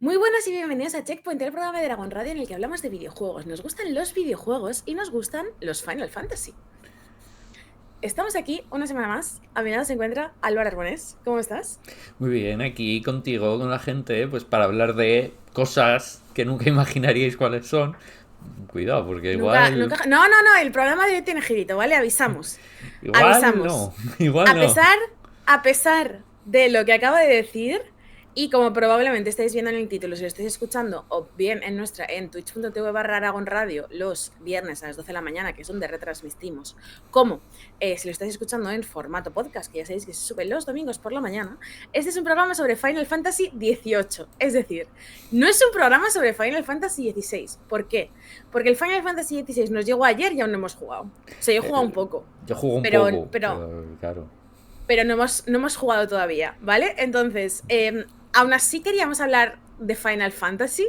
Muy buenas y bienvenidos a Checkpoint, el programa de Dragon Radio en el que hablamos de videojuegos. Nos gustan los videojuegos y nos gustan los Final Fantasy. Estamos aquí una semana más. A mi lado se encuentra Álvaro Arbonés. ¿Cómo estás? Muy bien, aquí contigo, con la gente, pues para hablar de cosas que nunca imaginaríais cuáles son. Cuidado, porque Nunca, igual, nunca. No, no, no. El programa de hoy tiene girito, ¿vale? Avisamos. igual Avisamos. no, igual A no. pesar, a pesar de lo que acabo de decir, y como probablemente estáis viendo en el título, si lo estáis escuchando, o bien en twitch.tv/Aragon Radio los viernes a las 12 de la mañana, que es donde retransmitimos, como si lo estáis escuchando en formato podcast, que ya sabéis que se sube los domingos por la mañana, este es un programa sobre Final Fantasy XVIII. Es decir, no es un programa sobre Final Fantasy XVI. ¿Por qué? Porque el Final Fantasy XVI nos llegó ayer y aún no hemos jugado. O sea, yo he jugado un Eh, poco, yo juego un pero, poco, pero pero claro. pero no hemos jugado todavía, ¿vale? Entonces, aún así queríamos hablar de Final Fantasy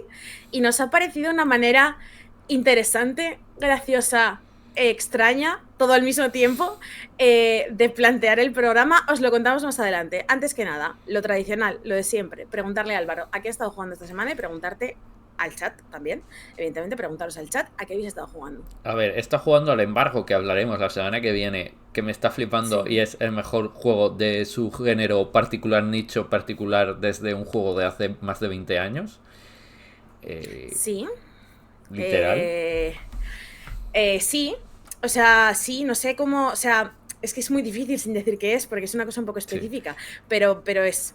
y nos ha parecido una manera interesante, graciosa, extraña, todo al mismo tiempo, de plantear el programa. Os lo contamos más adelante. Antes que nada, lo tradicional, lo de siempre, preguntarle a Álvaro a qué ha estado jugando esta semana y preguntarte al chat también. Evidentemente, preguntaros al chat a qué habéis estado jugando. A ver, está jugando al embargo que hablaremos la semana que viene, que me está flipando y Sí. es el mejor juego de su género particular, nicho particular, desde un juego de hace más de 20 años. Eh, Sí. Literal. Eh, sí, o sea, sí, no sé cómo, o sea, es que es muy difícil sin decir qué es, porque es una cosa un poco Sí. específica, pero sí.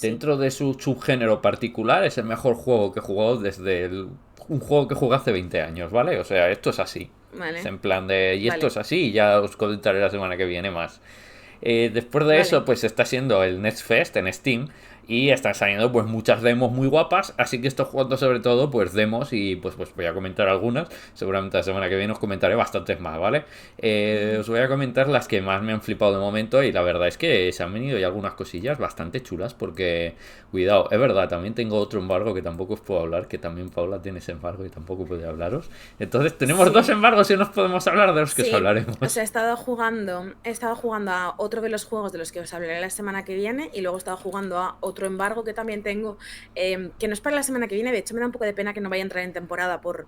Dentro de su subgénero particular, es el mejor juego que he jugado desde un juego que jugué hace 20 años, ¿vale? O sea, esto es así. Es Vale, en plan de. Y esto vale, es así, y ya os comentaré la semana que viene más. Después de eso, vale. pues está siendo el Next Fest en Steam. Y están saliendo pues muchas demos muy guapas. Así que estoy jugando sobre todo pues demos. Y pues voy a comentar algunas. Seguramente la semana que viene os comentaré bastantes más, ¿vale? Os voy a comentar las que más me han flipado de momento. Y la verdad es que se han venido ya algunas cosillas bastante chulas. Porque, cuidado, es verdad, también tengo otro embargo que tampoco os puedo hablar. Que también Paula tiene ese embargo y tampoco puede hablaros. Entonces tenemos dos Sí, embargos y no nos podemos hablar de los que os sí. O hablaremos. sea, he estado jugando a otro de los juegos de los que os hablaré la semana que viene y luego he estado jugando a otro embargo que también tengo, que no es para la semana que viene. De hecho, me da un poco de pena que no vaya a entrar en temporada por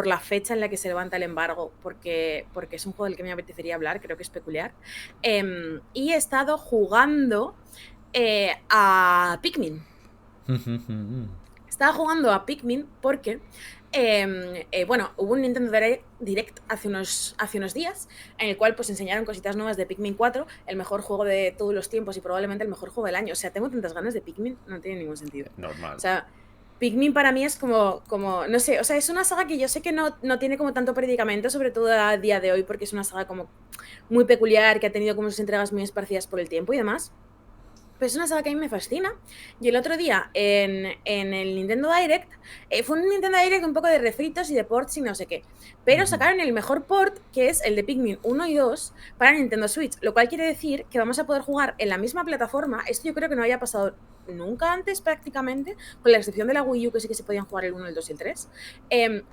la fecha en la que se levanta el embargo, porque es un juego del que me apetecería hablar, creo que es peculiar. Y he estado jugando a Pikmin. Estaba jugando a Pikmin porque, bueno, hubo un Nintendo Direct hace unos días en el cual pues enseñaron cositas nuevas de Pikmin 4, el mejor juego de todos los tiempos y probablemente el mejor juego del año. O sea, tengo tantas ganas de Pikmin, no tiene ningún sentido. O Normal. sea, Pikmin para mí es como, no sé, o sea, es una saga que yo sé que no tiene como tanto predicamento, sobre todo a día de hoy, porque es una saga como muy peculiar, que ha tenido como sus entregas muy esparcidas por el tiempo y demás. Pero es una saga que a mí me fascina. Y el otro día, en el Nintendo Direct, fue un Nintendo Direct un poco de refritos y de ports y no sé qué. Pero sacaron el mejor port, que es el de Pikmin 1 y 2, para Nintendo Switch. Lo cual quiere decir que vamos a poder jugar en la misma plataforma. Esto yo creo que no había pasado nunca antes prácticamente, con la excepción de la Wii U, que sí que se podían jugar el 1, el 2 y el 3.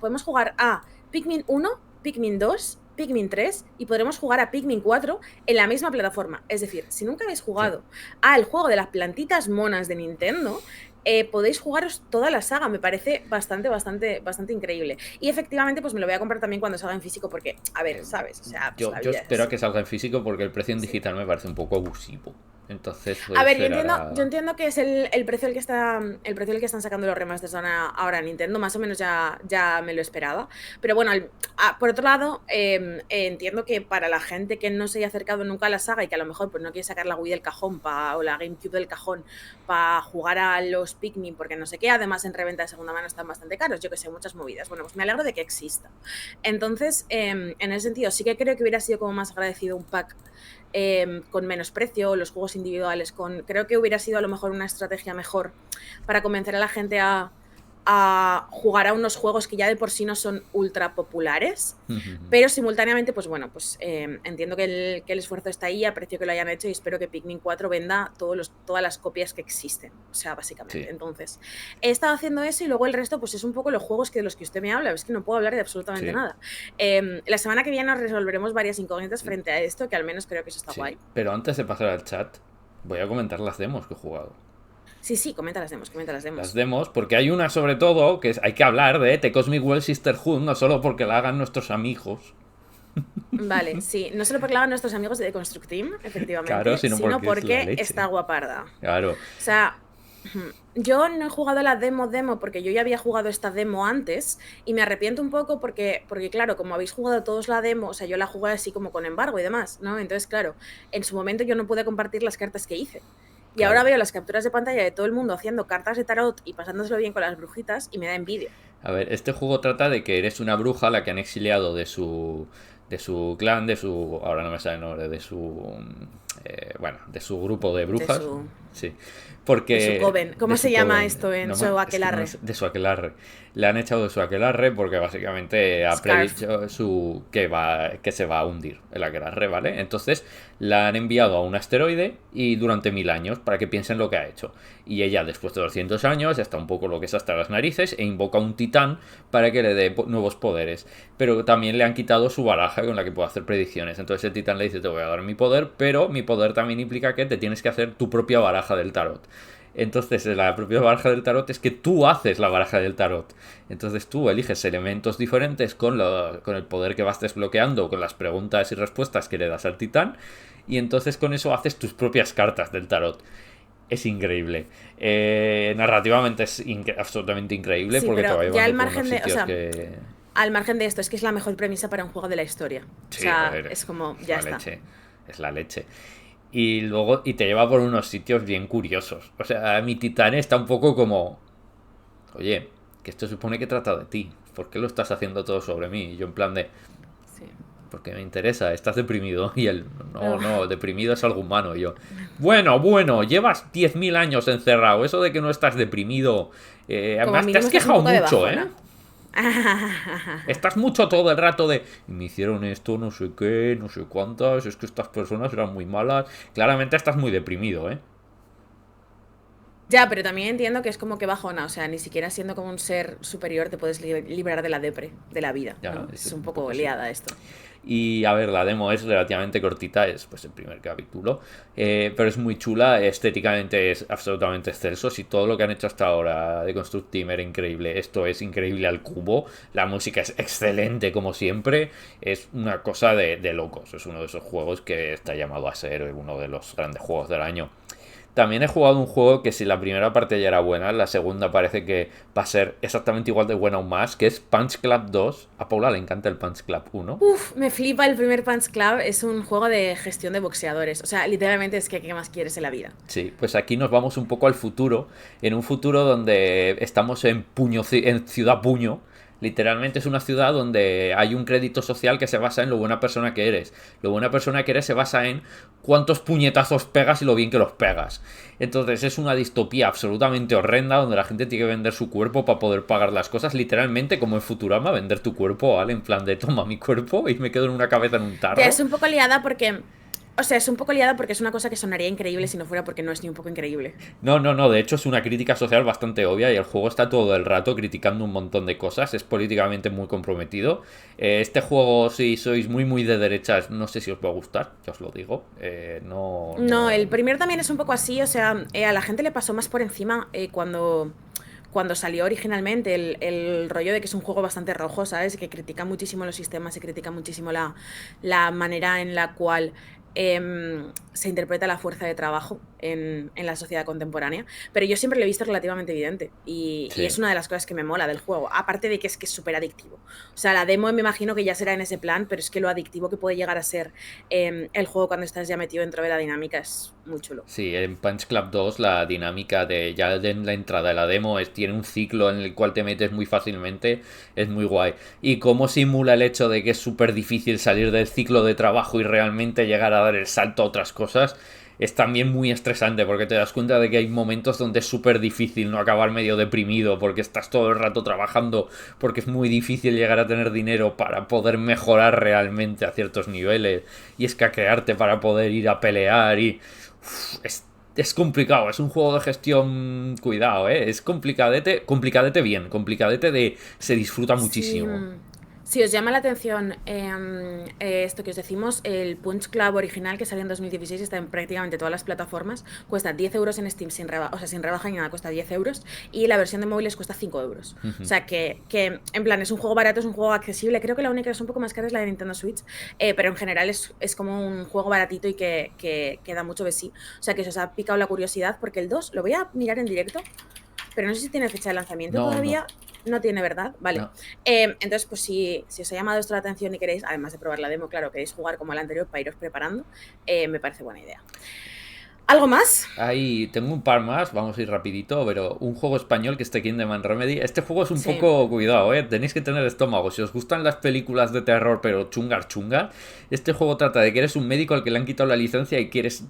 Podemos jugar a Pikmin 1, Pikmin 2, Pikmin 3 y podremos jugar a Pikmin 4 en la misma plataforma. Es decir, si nunca habéis Sí. jugado al juego de las plantitas monas de Nintendo, podéis jugaros toda la saga. Me parece bastante increíble. Y efectivamente, pues me lo voy a comprar también cuando salga en físico, porque, a ver, ¿sabes? O sea, pues la Yo vida es espero a así. que salga en físico porque el precio en Sí. digital me parece un poco abusivo. Entonces voy a A ver, esperar yo a. entiendo que es el precio el que están sacando los remasters ahora Nintendo, más o menos ya me lo esperaba. Pero bueno, por otro lado, entiendo que para la gente que no se haya acercado nunca a la saga y que a lo mejor pues no quiere sacar la Wii del cajón o la GameCube del cajón para jugar a los Pikmin, porque no sé qué, además en reventa de segunda mano están bastante caros, yo que sé, muchas movidas. Bueno, pues me alegro de que exista. Entonces, en ese sentido, sí que creo que hubiera sido como más agradecido un pack con menos precio, los juegos individuales creo que hubiera sido a lo mejor una estrategia mejor para convencer a la gente a jugar a unos juegos que ya de por sí no son ultra populares, pero simultáneamente, pues bueno, pues entiendo que el esfuerzo está ahí, aprecio que lo hayan hecho y espero que Pikmin 4 venda todas las copias que existen, o sea, básicamente. Sí. Entonces, he estado haciendo eso y luego el resto, pues es un poco los juegos de los que usted me habla, es que no puedo hablar de absolutamente Sí. nada. La semana que viene nos resolveremos varias incógnitas frente a esto, que al menos creo que eso está Sí. guay. Pero antes de pasar al chat, voy a comentar las demos que he jugado. Sí, sí, comenta las demos, comenta las Las demos. demos, porque hay una sobre todo que hay que hablar de The Cosmic Well Sisterhood, no solo porque la hagan nuestros amigos, Vale, sí, no solo porque lo hagan nuestros amigos de The Construct Team, claro, efectivamente, sino sino porque es la porque leche. está guaparda. O Claro, sea, yo no he jugado la demo porque yo ya había jugado esta demo antes y me arrepiento un poco porque claro, como habéis jugado todos la demo, o sea, yo la jugué así como con embargo y demás, ¿no? Entonces, claro, en su momento yo no pude compartir las cartas que hice. Y ahora claro. veo las capturas de pantalla de todo el mundo haciendo cartas de tarot y pasándoselo bien con las brujitas y me da envidia. A ver, este juego trata de que eres una bruja a la que han exiliado de su clan, de su, ahora no me sale el nombre, de su, bueno, de su grupo de De brujas, su, sí, de su porque coven. de ¿Cómo su se llama coven, esto en no su es que no aquelarre? es de su aquelarre, le han echado de su aquelarre porque básicamente ha Scarf. predicho que se va a hundir el aquelarre, ¿vale? Entonces la han enviado a un asteroide y durante 1000 años para que piensen lo que ha hecho. Y ella, después de 200 años, ya está un poco lo que es hasta las narices e invoca a un titán para que le dé nuevos poderes. Pero también le han quitado su baraja con la que puede hacer predicciones. Entonces el titán le dice, te voy a dar mi poder, pero mi poder también implica que te tienes que hacer tu propia baraja del tarot. Entonces, la propia baraja del tarot es que tú haces la baraja del tarot. Entonces, tú eliges elementos diferentes con el poder que vas desbloqueando, con las preguntas y respuestas que le das al titán. Y entonces, con eso haces tus propias cartas del tarot. Es increíble. Narrativamente es absolutamente increíble Sí, porque te pero va ya al llevando por unos margen de, o sitios sea, que. al margen de esto, es que es la mejor premisa para un juego de la historia. O Sí, a sea, ver, es como, es ya la está. leche. Es la leche. Y luego, y te lleva por unos sitios bien curiosos. O sea, mi titán está un poco como, oye, que esto supone que trata de ti. ¿Por qué lo estás haciendo todo sobre mí? Y yo en plan de, Sí. porque me interesa, estás deprimido. Y él, no, Ugh. no, deprimido es algo humano. Y yo, bueno, llevas 10.000 años encerrado. Eso de que no estás deprimido. Como Además, te mínimo has estás un quejado poco de mucho, ¿eh? bajona. Estás mucho todo el rato de, me hicieron esto, no sé qué, no sé cuántas, es que estas personas eran muy malas. Claramente estás muy deprimido, ¿eh? Ya, pero también entiendo que es como que bajona, o sea, ni siquiera siendo como un ser superior te puedes librar de la depre, de la vida, Ya, ¿no? es Es un un poco poco sí. liada esto. Y a ver, la demo es relativamente cortita, es pues el primer capítulo, pero es muy chula, estéticamente es absolutamente excelso. Si todo lo que han hecho hasta ahora de Construct Team era increíble, esto es increíble al cubo. La música es excelente como siempre, es una cosa de locos. Es uno de esos juegos que está llamado a ser uno de los grandes juegos del año. También he jugado un juego que si la primera parte ya era buena, la segunda parece que va a ser exactamente igual de buena o más, que es Punch Club 2. A Paula le encanta el Punch Club 1. Uf, me flipa el primer Punch Club, es un juego de gestión de boxeadores, o sea, literalmente es que ¿qué más quieres en la vida? Sí, pues aquí nos vamos un poco al futuro, en un futuro donde estamos en Ciudad Puño. Literalmente es una ciudad donde hay un crédito social que se basa en lo buena persona que eres. Lo buena persona que eres se basa en cuántos puñetazos pegas y lo bien que los pegas. Entonces es una distopía absolutamente horrenda donde la gente tiene que vender su cuerpo para poder pagar las cosas. Literalmente como en Futurama, vender tu cuerpo, ¿vale? En plan de toma mi cuerpo y me quedo en una cabeza en un Ya es tarro. un poco liada porque, o sea, es un poco liada porque es una cosa que sonaría increíble si no fuera porque no es ni un poco increíble. No, de hecho es una crítica social bastante obvia y el juego está todo el rato criticando un montón de cosas, es políticamente muy comprometido. Este juego, si sois muy de derechas, no sé si os va a gustar, ya os lo digo. No, No, no... el primero también es un poco así, o sea, a la gente le pasó más por encima cuando salió originalmente el rollo de que es un juego bastante rojo, ¿sabes? Que critica muchísimo los sistemas y critica muchísimo la manera en la cual se interpreta la fuerza de trabajo en la sociedad contemporánea. Pero yo siempre lo he visto relativamente evidente y Sí. es una de las cosas que me mola del juego, aparte de que es súper adictivo. O sea, la demo me imagino que ya será en ese plan, pero es que lo adictivo que puede llegar a ser el juego cuando estás ya metido dentro de la dinámica es muy chulo. Sí, en Punch Club 2 la dinámica de ya de la entrada de la demo tiene un ciclo en el cual te metes muy fácilmente, es muy guay. Y cómo simula el hecho de que es súper difícil salir del ciclo de trabajo y realmente llegar a dar el salto a otras cosas, es también muy estresante porque te das cuenta de que hay momentos donde es súper difícil no acabar medio deprimido porque estás todo el rato trabajando, porque es muy difícil llegar a tener dinero para poder mejorar realmente a ciertos niveles y escaquearte para poder ir a pelear y es complicado, es un juego de gestión, cuidado, es complicadete, complicadete bien, complicadete de se disfruta Sí, muchísimo. Si os llama la atención esto que os decimos, el Punch Club original que salió en 2016 está en prácticamente todas las plataformas, cuesta 10 euros en Steam o sea, sin rebaja ni nada, cuesta 10 euros, y la versión de móviles cuesta 5 euros. O sea, que en plan es un juego barato, es un juego accesible, creo que la única que es un poco más cara es la de Nintendo Switch, pero en general es como un juego baratito y que da mucho de sí. O sea, que se os ha picado la curiosidad, porque el 2 lo voy a mirar en directo, pero no sé si tiene fecha de lanzamiento No, no, todavía. No tiene, ¿verdad? Vale. no. Entonces, pues si os ha llamado esto la atención y queréis, además de probar la demo, claro, queréis jugar como el anterior para iros preparando, me parece buena idea. ¿Algo más? Ahí tengo un par más, vamos a ir rapidito, pero un juego español que es The Kingdom Remedy. Este juego es un Sí. poco, cuidado, tenéis que tener estómago. Si os gustan las películas de terror pero chungar chunga, este juego trata de que eres un médico al que le han quitado la licencia y quieres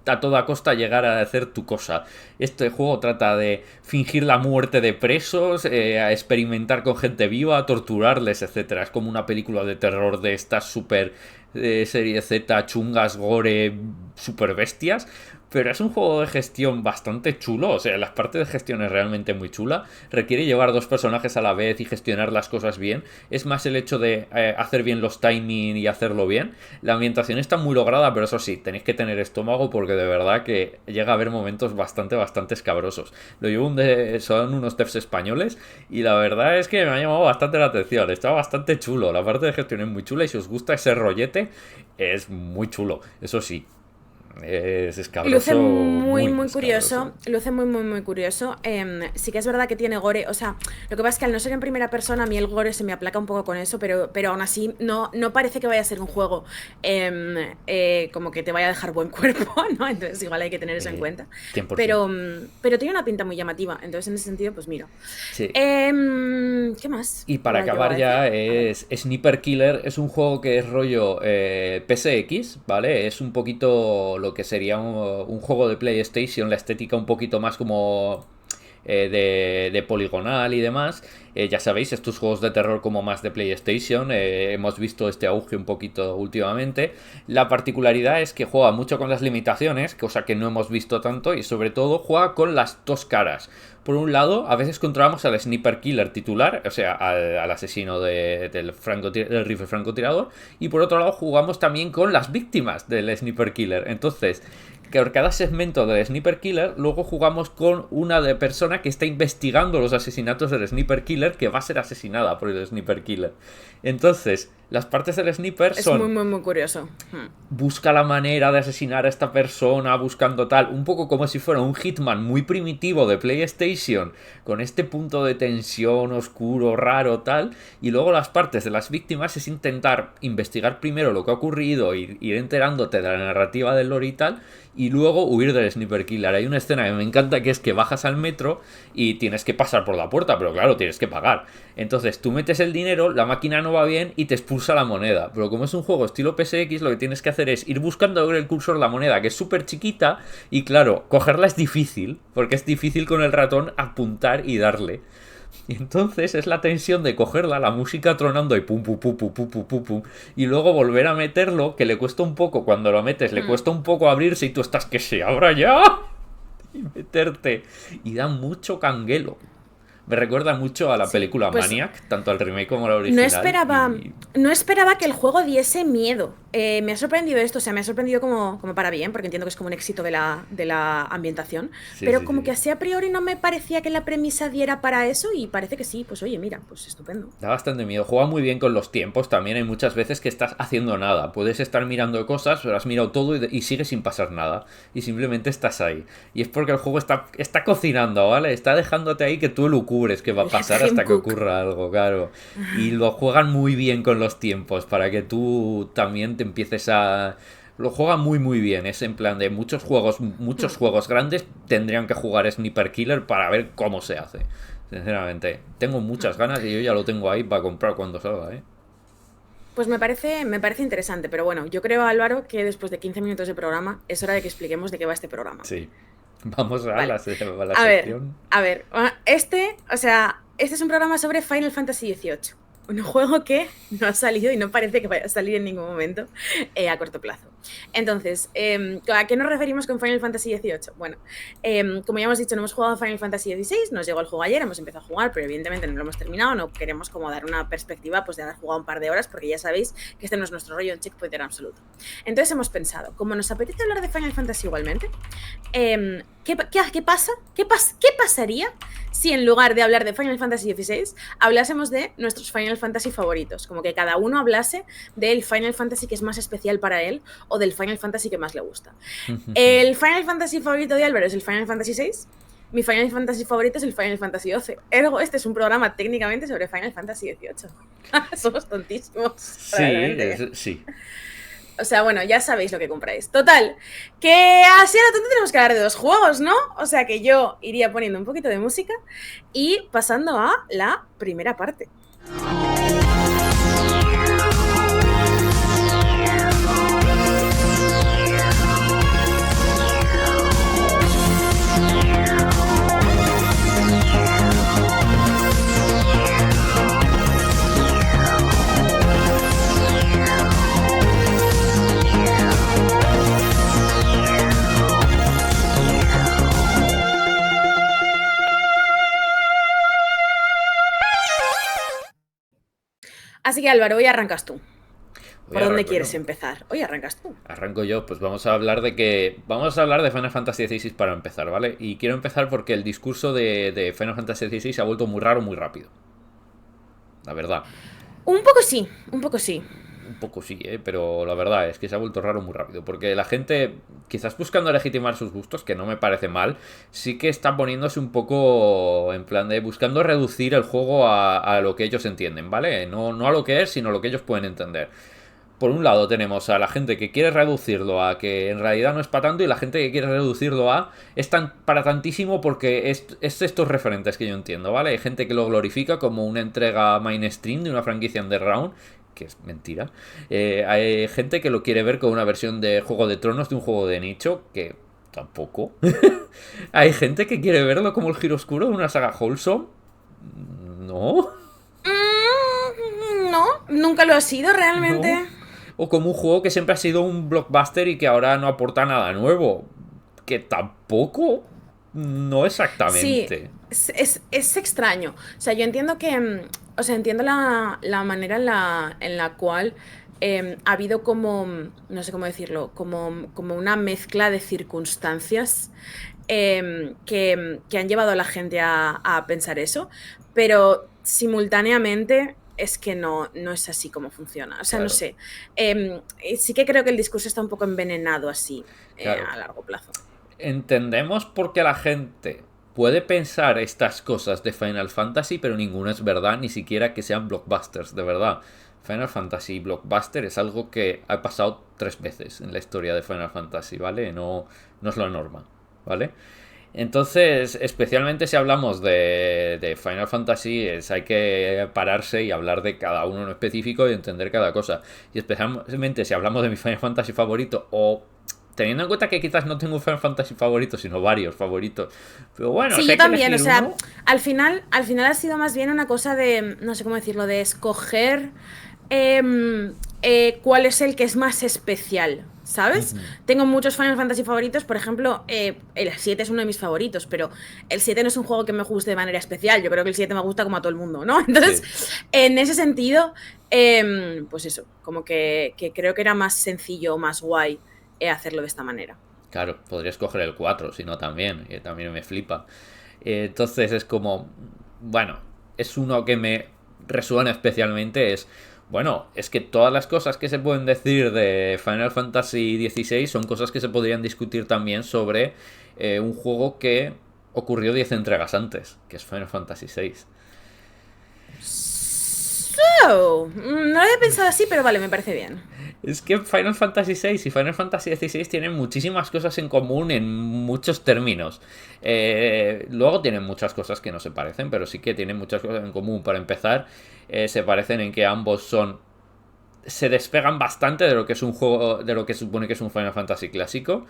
a toda costa llegar a hacer tu cosa. Este juego trata de fingir la muerte de presos, a experimentar con gente viva, a torturarles, etcétera. Es como una película de terror de estas super serie Z, chungas, gore, super bestias. Pero es un juego de gestión bastante chulo. O sea, las partes de gestión es realmente muy chula. Requiere llevar dos personajes a la vez y gestionar las cosas bien. Es más el hecho de hacer bien los timing y hacerlo bien. La ambientación está muy lograda, pero eso sí, tenéis que tener estómago porque de verdad que llega a haber momentos bastante escabrosos. Son unos devs españoles y la verdad es que me ha llamado bastante la atención. Está bastante chulo. La parte de gestión es muy chula y si os gusta ese rollete, es muy chulo. Eso sí, es Luce escabroso, muy, muy muy escabroso. curioso. Luce muy, muy, muy curioso. Sí que es verdad que tiene gore. O sea, lo que pasa es que al no ser en primera persona, a mí el gore se me aplaca un poco con eso, pero aún así no parece que vaya a ser un juego como que te vaya a dejar buen cuerpo, ¿no? Entonces igual hay que tener eso en Eh, cuenta. 100%. Pero tiene una pinta muy llamativa. Entonces, en ese sentido, pues mira. Sí. ¿Qué más Y para iba yo a acabar decir? ya A ver. es Sniper Killer, es un juego que es rollo PSX, ¿vale? Es un poquito lo que sería un juego de PlayStation, la estética un poquito más como de poligonal y demás. Ya sabéis, estos juegos de terror como más de PlayStation, hemos visto este auge un poquito últimamente. La particularidad es que juega mucho con las limitaciones, cosa que no hemos visto tanto, y sobre todo juega con las dos caras. Por un lado, a veces controlamos al Sniper Killer titular, o sea, al asesino del rifle francotirador, y por otro lado jugamos también con las víctimas del Sniper Killer. Entonces, por cada segmento del Sniper Killer, luego jugamos con una de persona que está investigando los asesinatos del Sniper Killer, que va a ser asesinada por el Sniper Killer. Entonces, las partes del Sniper Es muy, son muy, muy curioso. busca la manera de asesinar a esta persona, buscando tal, un poco como si fuera un Hitman muy primitivo de PlayStation, con este punto de tensión oscuro, raro, tal, y luego las partes de las víctimas es intentar investigar primero lo que ha ocurrido, ir enterándote de la narrativa del lore y tal, y luego huir del Sniper Killer. Hay una escena que me encanta que es que bajas al metro y tienes que pasar por la puerta, pero claro, tienes que pagar. Entonces tú metes el dinero, la máquina no va bien y te expulsa la moneda. Pero como es un juego estilo PSX, lo que tienes que hacer es ir buscando con el cursor la moneda, que es súper chiquita, y claro, cogerla es difícil, porque es difícil con el ratón apuntar y darle. Y entonces es la tensión de cogerla, la música tronando y pum pum pum pum pum pum pum pum, y luego volver a meterlo, que le cuesta un poco, cuando lo metes, le cuesta un poco abrirse y tú estás que se abra ya y meterte. Y da mucho canguelo. Me recuerda mucho a la Sí, película pues Maniac, tanto al remake como al no original. esperaba, Y no esperaba que el juego diese miedo. Me ha sorprendido esto, o sea, me ha sorprendido como para bien, porque entiendo que es como un éxito de la ambientación, sí, pero sí, como que sí. así a priori no me parecía que la premisa diera para eso y parece que sí, pues oye, mira, pues estupendo. Da bastante miedo. Juega muy bien con los tiempos. También hay muchas veces que estás haciendo nada. Puedes estar mirando cosas, pero has mirado todo y sigue sin pasar nada. Y simplemente estás ahí. Y es porque el juego está cocinando, ¿vale? Está dejándote ahí que tú lucubres qué va a El pasar Tim hasta que Cook. ocurra algo, claro. Y lo juegan muy bien con los tiempos para que tú también te empieces a... Lo juega muy bien. Es en plan de muchos juegos grandes tendrían que jugar Sniper Killer para ver cómo se hace. Sinceramente, tengo muchas ganas y yo ya lo tengo ahí para comprar cuando salga, ¿eh? Pues me parece interesante, pero bueno, yo creo, Álvaro, que después de 15 minutos de programa es hora de que expliquemos de qué va este programa. Sí. Vamos a Vale. la A ver, sección. a ver. Este es un programa sobre Final Fantasy XVIII. Un juego que no ha salido y no parece que vaya a salir en ningún momento a corto plazo. Entonces, ¿a qué nos referimos con Final Fantasy XVIII? Bueno, como ya hemos dicho, no hemos jugado Final Fantasy XVI, nos llegó el juego ayer, hemos empezado a jugar, pero evidentemente no lo hemos terminado, no queremos como dar una perspectiva pues de haber jugado un par de horas, porque ya sabéis que este no es nuestro rollo en checkpointer absoluto. Entonces hemos pensado, como nos apetece hablar de Final Fantasy igualmente, ¿qué pasa? ¿Qué pasaría si en lugar de hablar de Final Fantasy XVI hablásemos de nuestros Final Fantasy favoritos? Como que cada uno hablase del Final Fantasy que es más especial para él o del Final Fantasy que más le gusta. El Final Fantasy favorito de Álvaro es el Final Fantasy VI. Mi Final Fantasy favorito es el Final Fantasy XII. Ergo, este es un programa técnicamente sobre Final Fantasy XVIII. Somos tontísimos. Sí, sí. O sea, bueno, ya sabéis lo que compráis. Total, que así a lo tonto tenemos que hablar de 2 juegos, ¿no? O sea que yo iría poniendo un poquito de música y pasando a la primera parte. Así que Álvaro, hoy arrancas tú. ¿Por dónde quieres empezar? Hoy arrancas tú. Arranco yo, pues vamos a hablar de Final Fantasy XVI para empezar, ¿vale? Y quiero empezar porque el discurso de Final Fantasy XVI se ha vuelto muy raro muy rápido. La verdad. Un poco sí, un poco sí. Un poco sí, pero la verdad es que se ha vuelto raro muy rápido. Porque la gente, quizás buscando legitimar sus gustos, que no me parece mal, sí que está poniéndose un poco en plan de buscando reducir el juego a lo que ellos entienden, ¿vale? No a lo que es, sino a lo que ellos pueden entender. Por un lado tenemos a la gente que quiere reducirlo a que en realidad no es para tanto, y la gente que quiere reducirlo a es tan para tantísimo porque es estos referentes que yo entiendo, ¿vale? Hay gente que lo glorifica como una entrega mainstream de una franquicia underground, que es mentira. Hay gente que lo quiere ver como una versión de Juego de Tronos de un juego de nicho, que tampoco. Hay gente que quiere verlo como el giro oscuro de una saga wholesome. No. No, nunca lo ha sido realmente. No. O como un juego que siempre ha sido un blockbuster y que ahora no aporta nada nuevo. Que tampoco. No Sí, exactamente. es extraño. O sea, yo entiendo que. O sea, entiendo la manera en la cual ha habido como. No sé cómo decirlo. Como una mezcla de circunstancias que han llevado a la gente a pensar eso. Pero simultáneamente es que no es así como funciona. O sea, no Claro, sé. Sí que creo que el discurso está un poco envenenado así claro. a largo plazo. Entendemos por qué la gente puede pensar estas cosas de Final Fantasy, pero ninguna es verdad, ni siquiera que sean blockbusters, de verdad. Final Fantasy blockbuster es algo que ha pasado 3 veces en la historia de Final Fantasy, ¿vale? No es la norma, ¿vale? Entonces, especialmente si hablamos de Final Fantasy, hay que pararse y hablar de cada uno en específico y entender cada cosa. Y especialmente si hablamos de mi Final Fantasy favorito, o teniendo en cuenta que quizás no tengo un Final Fantasy favorito, sino varios favoritos. Pero bueno, Sí, si yo hay que también, o elegir sea, uno, al final ha sido más bien una cosa de, no sé cómo decirlo, de escoger cuál es el que es más especial, ¿sabes? Tengo muchos Final Fantasy favoritos, por ejemplo, el 7 es uno de mis favoritos, pero el 7 no es un juego que me guste de manera especial, yo creo que el 7 me gusta como a todo el mundo, ¿no? Entonces, sí, en ese sentido, pues eso, como que creo que era más sencillo, más guay hacerlo de esta manera. claro, podría escoger el 4, si no también, que también me flipa. Entonces es como, bueno, es uno que me resuena especialmente, bueno, es que todas las cosas que se pueden decir de Final Fantasy XVI son cosas que se podrían discutir también sobre un juego que ocurrió 10 entregas antes, que es Final Fantasy VI. No lo había pensado así, pero vale, me parece bien. Es que Final Fantasy VI y Final Fantasy XVI tienen muchísimas cosas en común en muchos términos. Luego tienen muchas cosas que no se parecen, pero sí que tienen muchas cosas en común. Para empezar, se parecen en que ambos se despegan bastante de lo que es un juego, de lo que supone que es un Final Fantasy clásico.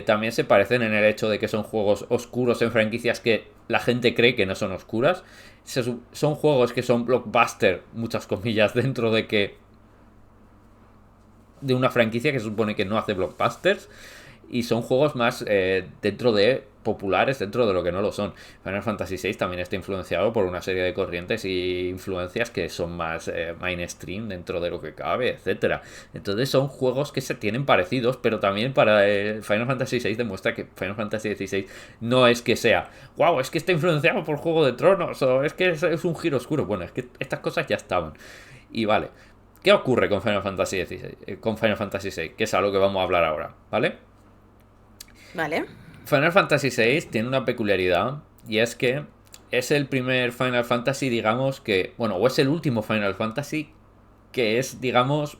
También se parecen en el hecho de que son juegos oscuros en franquicias que la gente cree que no son oscuras. Son juegos que son blockbuster, muchas comillas, dentro de que de una franquicia que se supone que no hace blockbusters y son juegos más dentro de populares dentro de lo que no lo son. Final Fantasy VI también está influenciado por una serie de corrientes y influencias que son más mainstream dentro de lo que cabe, etcétera. Entonces son juegos que se tienen parecidos, pero también para Final Fantasy VI demuestra que Final Fantasy XVI no es que sea, wow, es que está influenciado por Juego de Tronos o es que es un giro oscuro. Bueno, es que estas cosas ya estaban. Y vale, ¿qué ocurre con Final Fantasy XVI, con Final Fantasy VI? Que es algo que vamos a hablar ahora, ¿vale? Vale. Final Fantasy VI tiene una peculiaridad y es que es el primer Final Fantasy, digamos, que, bueno, o es el último Final Fantasy que es, digamos,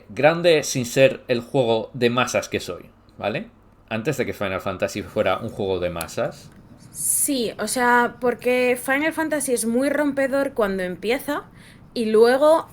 grande sin ser el juego de masas que soy, ¿vale? Antes de que Final Fantasy fuera un juego de masas. Sí, o sea, porque Final Fantasy es muy rompedor cuando empieza y luego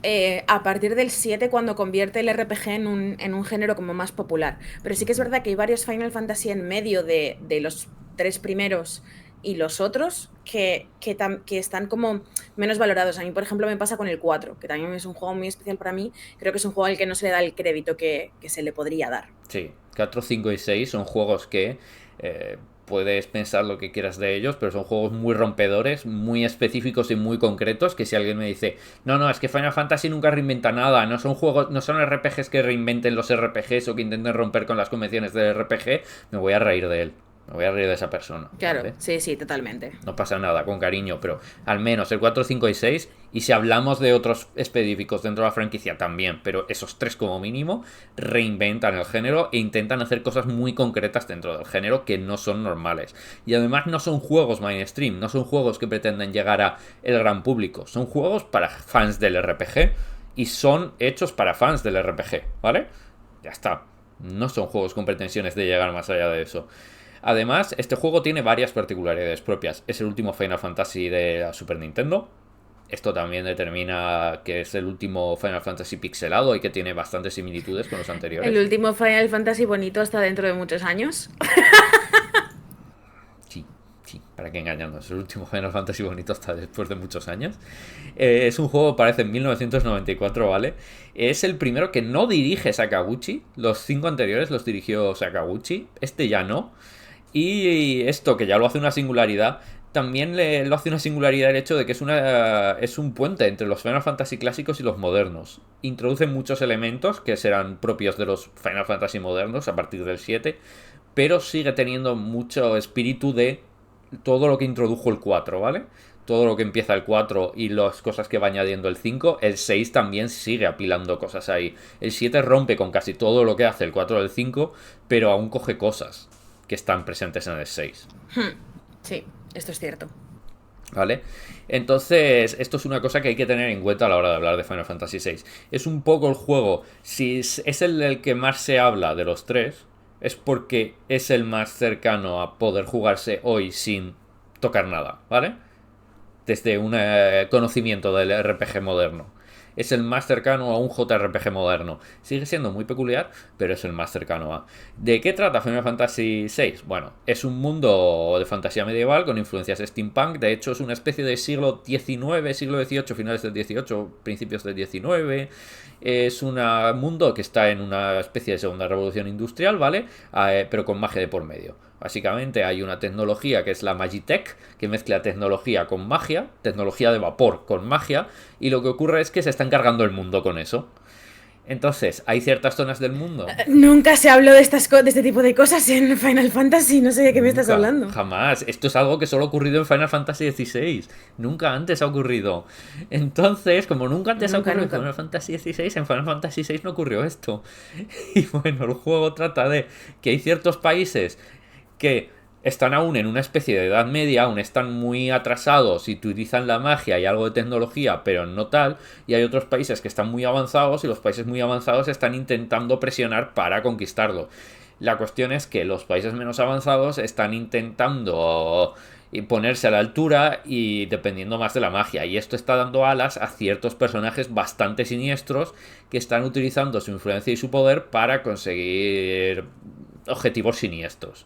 a partir del 7 cuando convierte el RPG en un género como más popular. Pero sí que es verdad que hay varios Final Fantasy en medio de los tres primeros y los otros que están como menos valorados. A mí, por ejemplo, me pasa con el 4, que también es un juego muy especial para mí. Creo que es un juego al que no se le da el crédito que se le podría dar. Sí, 4, 5 y 6 son juegos que eh, puedes pensar lo que quieras de ellos, pero son juegos muy rompedores, muy específicos y muy concretos, que si alguien me dice, no, no, es que Final Fantasy nunca reinventa nada, no son juegos, no son RPGs que reinventen los RPGs o que intenten romper con las convenciones del RPG, me voy a reír de él. Me voy a reír de esa persona, Claro, ¿vale? sí, sí, totalmente. No pasa nada, con cariño, pero al menos el 4, 5 y 6, y si hablamos de otros específicos dentro de la franquicia también, pero esos tres como mínimo, reinventan el género e intentan hacer cosas muy concretas dentro del género que no son normales. Y además no son juegos mainstream, no son juegos que pretenden llegar a el gran público, son juegos para fans del RPG y son hechos para fans del RPG, ¿vale? Ya está. No son juegos con pretensiones de llegar más allá de eso. Además, este juego tiene varias particularidades propias. Es el último Final Fantasy de la Super Nintendo. Esto también determina que es el último Final Fantasy pixelado y que tiene bastantes similitudes con los El anteriores. último Final Fantasy bonito hasta dentro de muchos años. Sí, sí, para qué engañarnos. El último Final Fantasy bonito hasta después de muchos años. Es un juego, parece, en 1994, ¿vale? Es el primero que no dirige Sakaguchi. Los 5 anteriores los dirigió Sakaguchi. Este ya no. Y esto, que ya lo hace una singularidad, también lo hace una singularidad el hecho de que es un puente entre los Final Fantasy clásicos y los modernos. Introduce muchos elementos que serán propios de los Final Fantasy modernos a partir del 7, pero sigue teniendo mucho espíritu de todo lo que introdujo el 4, ¿vale? Todo lo que empieza el 4 y las cosas que va añadiendo el 5, el 6 también sigue apilando cosas ahí. El 7 rompe con casi todo lo que hace el 4 del 5, pero aún coge cosas que están presentes en el 6. Sí, esto es cierto. ¿Vale? Entonces, esto es una cosa que hay que tener en cuenta a la hora de hablar de Final Fantasy VI. Es un poco el juego, si es el que más se habla de los tres, es porque es el más cercano a poder jugarse hoy sin tocar nada, ¿vale? Desde un conocimiento del RPG moderno. Es el más cercano a un JRPG moderno. Sigue siendo muy peculiar, pero es el más cercano a. ¿De qué trata Final Fantasy VI? Bueno, es un mundo de fantasía medieval con influencias steampunk. De hecho, es una especie de siglo XIX, siglo XVIII, finales del XVIII, principios del XIX. Es un mundo que está en una especie de segunda revolución industrial, ¿vale? Pero con magia de por medio. Básicamente hay una tecnología que es la Magitech, que mezcla tecnología con magia, tecnología de vapor con magia, y lo que ocurre es que se están cargando el mundo con eso. Entonces, hay ciertas zonas del mundo. Nunca se habló de este tipo de cosas en Final Fantasy, no sé de qué me estás Nunca, hablando. jamás. Esto es algo que solo ha ocurrido en Final Fantasy XVI. Nunca antes ha ocurrido. Entonces, como nunca antes ha Nunca, ocurrido en nunca. Final Fantasy XVI, en Final Fantasy VI no ocurrió esto. Y bueno, el juego trata de que hay ciertos países que están aún en una especie de edad media, aún están muy atrasados y utilizan la magia y algo de tecnología, pero no tal, y hay otros países que están muy avanzados y los países muy avanzados están intentando presionar para conquistarlo. La cuestión es que los países menos avanzados están intentando ponerse a la altura y dependiendo más de la magia, y esto está dando alas a ciertos personajes bastante siniestros que están utilizando su influencia y su poder para conseguir objetivos siniestros.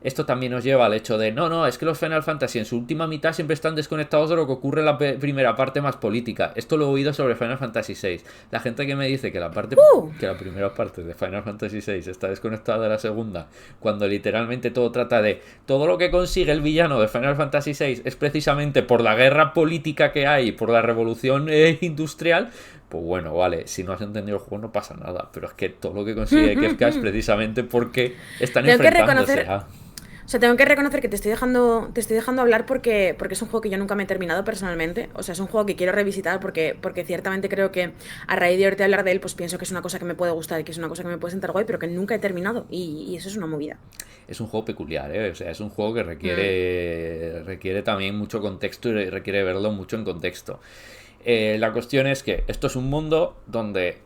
Esto también nos lleva al hecho de, no, es que los Final Fantasy en su última mitad siempre están desconectados de lo que ocurre en la primera parte más política. Esto lo he oído sobre Final Fantasy VI. La gente que me dice que la primera parte de Final Fantasy VI está desconectada de la segunda, cuando literalmente todo trata de, todo lo que consigue el villano de Final Fantasy VI es precisamente por la guerra política que hay, por la revolución industrial, pues bueno, vale, si no has entendido el juego no pasa nada, pero es que todo lo que consigue Kefka es precisamente porque están Tengo que enfrentándose reconocer, o sea, tengo que reconocer que te estoy dejando hablar porque es un juego que yo nunca me he terminado personalmente. O sea, es un juego que quiero revisitar porque ciertamente creo que a raíz de ahorita hablar de él, pues pienso que es una cosa que me puede gustar y que es una cosa que me puede sentar guay, pero que nunca he terminado. Y eso es una movida. es un juego peculiar, ¿eh? O sea, es un juego que Mm. requiere también mucho contexto y requiere verlo mucho en contexto. La cuestión es que esto es un mundo donde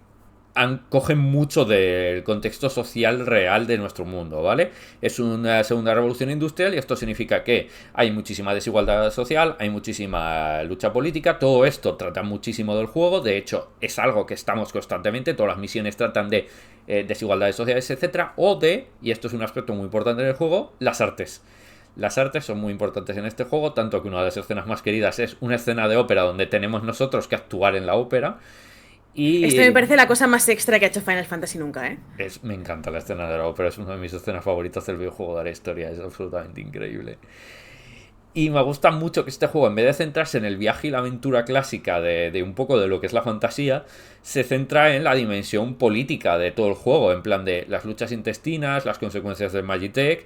cogen mucho del contexto social real de nuestro mundo, ¿vale? Es una segunda revolución industrial y esto significa que hay muchísima desigualdad social, hay muchísima lucha política, todo esto trata muchísimo del juego, de hecho es algo que estamos constantemente, todas las misiones tratan de desigualdades sociales, etcétera, o de, y esto es un aspecto muy importante en el juego, las artes. Las artes son muy importantes en este juego, tanto que una de las escenas más queridas es una escena de ópera donde tenemos nosotros que actuar en la ópera. Esto me Y parece la cosa más extra que ha hecho Final Fantasy nunca, ¿eh? me encanta la escena de la ópera, es una de mis escenas favoritas del videojuego de la historia, es absolutamente increíble. Y me gusta mucho que este juego, en vez de centrarse en el viaje y la aventura clásica de un poco de lo que es la fantasía, se centra en la dimensión política de todo el juego, en plan de las luchas intestinas, las consecuencias del Magitech,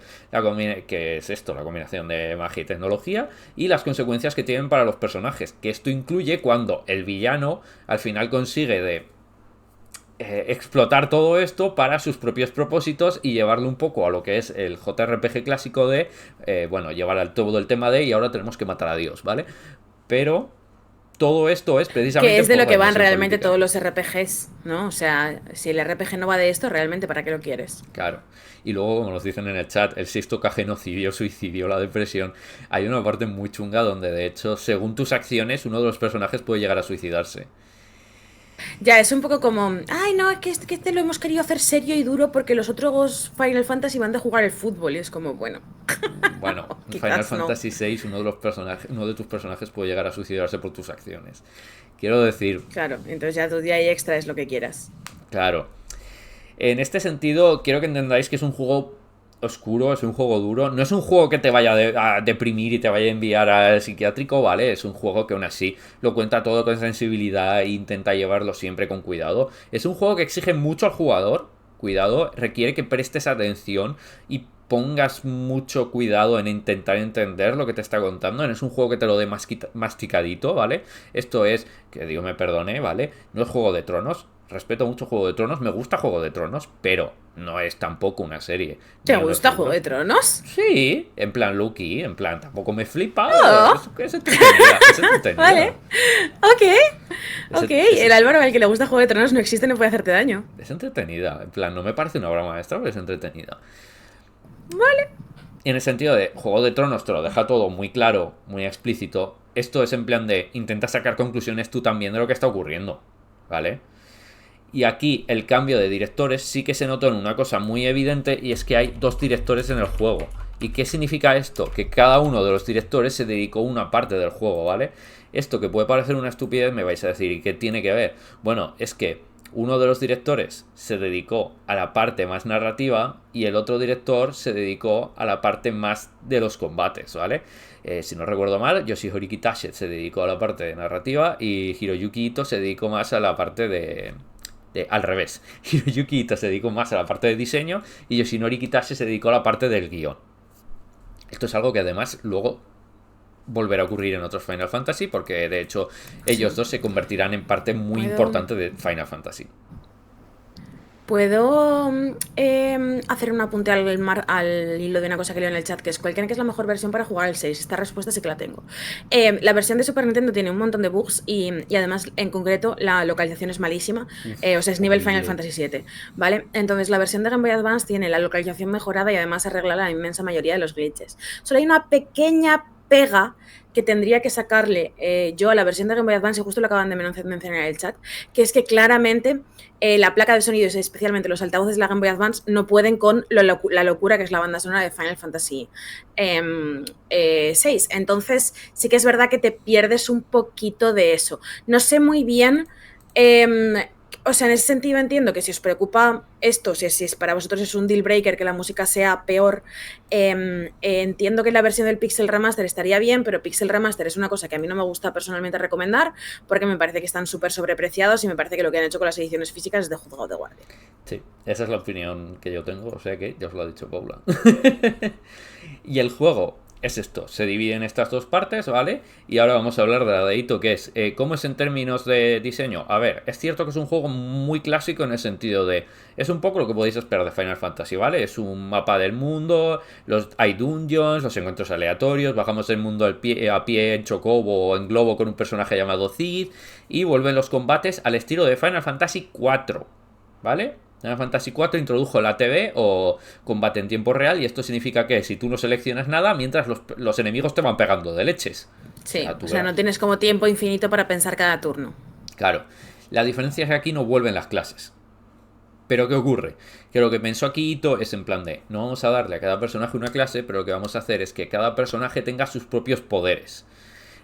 que es esto, la combinación de magia y tecnología, y las consecuencias que tienen para los personajes, que esto incluye cuando el villano al final consigue de explotar todo esto para sus propios propósitos y llevarlo un poco a lo que es el JRPG clásico de, bueno, llevar al todo el tema de y ahora tenemos que matar a Dios, ¿vale? Pero todo esto es Que precisamente es de por lo la que van dimensión realmente política. todos los RPGs, ¿no? O sea, si el RPG no va de esto, realmente ¿para qué lo quieres? Claro. Y luego, como nos dicen en el chat, el sexto genocidio, suicidio, la depresión. Hay una parte muy chunga donde, de hecho, según tus acciones, uno de los personajes puede llegar a suicidarse. Ya, es un poco como, ay, no, es que este lo hemos querido hacer serio y duro porque los otros Final Fantasy van de jugar el fútbol y es como, bueno, Bueno, en Final quizás no. Fantasy VI uno de tus personajes puede llegar a suicidarse por tus acciones. Quiero decir, Claro, entonces ya tu día y extra es lo que quieras. claro, en este sentido quiero que entendáis que es un juego oscuro, es un juego duro, no es un juego que te vaya a deprimir y te vaya a enviar al psiquiátrico, ¿vale? Es un juego que aún así lo cuenta todo con sensibilidad e intenta llevarlo siempre con cuidado. Es un juego que exige mucho al jugador, cuidado, requiere que prestes atención y pongas mucho cuidado en intentar entender lo que te está contando. No es un juego que te lo dé masticadito, ¿vale? Esto es, que Dios me perdone, ¿vale? No es Juego de Tronos. Respeto mucho Juego de Tronos, me gusta Juego de Tronos, pero no es tampoco una serie, ¿Te ni unos gusta Juego de libros. Tronos? Sí, en plan Lucky, en plan tampoco me flipa, Oh, es entretenida, es entretenida. vale. Ok, Es, ok. es, El Álvaro al que le gusta Juego de Tronos no existe, no puede hacerte daño. es entretenida, en plan no me parece una obra maestra, pero es entretenida. Vale. En el sentido de Juego de Tronos te lo deja todo muy claro, muy explícito. Esto es en plan de intenta sacar conclusiones tú también de lo que está ocurriendo, ¿vale? Y aquí el cambio de directores sí que se notó en una cosa muy evidente y es que hay dos directores en el juego. ¿Y qué significa esto? Que cada uno de los directores se dedicó a una parte del juego, ¿vale? Esto que puede parecer una estupidez me vais a decir, ¿y qué tiene que ver? Bueno, es que uno de los directores se dedicó a la parte más narrativa y el otro director se dedicó a la parte más de los combates, ¿vale? Si no recuerdo mal, Yoshihori Kitase se dedicó a la parte de narrativa y Hiroyuki Ito se dedicó más a la parte al revés. Hiroyuki Ito se dedicó más a la parte de diseño y Yoshinori Kitase se dedicó a la parte del guión. Esto es algo que además luego volverá a ocurrir en otros Final Fantasy porque de hecho ellos Sí. dos se convertirán en parte muy Puedo. importante de Final Fantasy. Puedo hacer un apunte al hilo de una cosa que leo en el chat, que es cuál creen que es la mejor versión para jugar el 6. Esta respuesta sí que la tengo. La versión de Super Nintendo tiene un montón de bugs y además, en concreto, la localización es malísima. O sea, es nivel Final Horrible. Fantasy VII, ¿vale? Entonces, la versión de Game Boy Advance tiene la localización mejorada y además arregla la inmensa mayoría de los glitches. Solo hay una pequeña pega que tendría que sacarle yo a la versión de Game Boy Advance, y justo lo acaban de mencionar en el chat, que es que claramente la placa de sonido, especialmente los altavoces de la Game Boy Advance, no pueden con la locura que es la banda sonora de Final Fantasy VI. Entonces, sí que es verdad que te pierdes un poquito de eso. No sé muy bien... o sea, en ese sentido entiendo que si os preocupa esto, si para vosotros es un deal breaker que la música sea peor, entiendo que la versión del Pixel Remaster estaría bien, pero Pixel Remaster es una cosa que a mí no me gusta personalmente recomendar porque me parece que están súper sobrepreciados y me parece que lo que han hecho con las ediciones físicas es de juzgado de guardia. Sí, esa es la opinión que yo tengo, o sea que ya os lo ha dicho Paula. Y el juego es esto, se divide en estas dos partes, ¿vale? Y ahora vamos a hablar de la de Ito, que es cómo es en términos de diseño. A ver, es cierto que es un juego muy clásico en el sentido de... Es un poco lo que podéis esperar de Final Fantasy, ¿vale? Es un mapa del mundo, hay dungeons, los encuentros aleatorios, bajamos el mundo a pie en chocobo o en globo con un personaje llamado Cid, y vuelven los combates al estilo de Final Fantasy 4, ¿vale? Final Fantasy IV introdujo la ATB o combate en tiempo real, y esto significa que si tú no seleccionas nada, mientras los enemigos te van pegando de leches. Sí, o sea, no tienes como tiempo infinito para pensar cada turno. Claro, la diferencia es que aquí no vuelven las clases. Pero ¿qué ocurre? Que lo que pensó aquí Ito es en plan de, no vamos a darle a cada personaje una clase, pero lo que vamos a hacer es que cada personaje tenga sus propios poderes.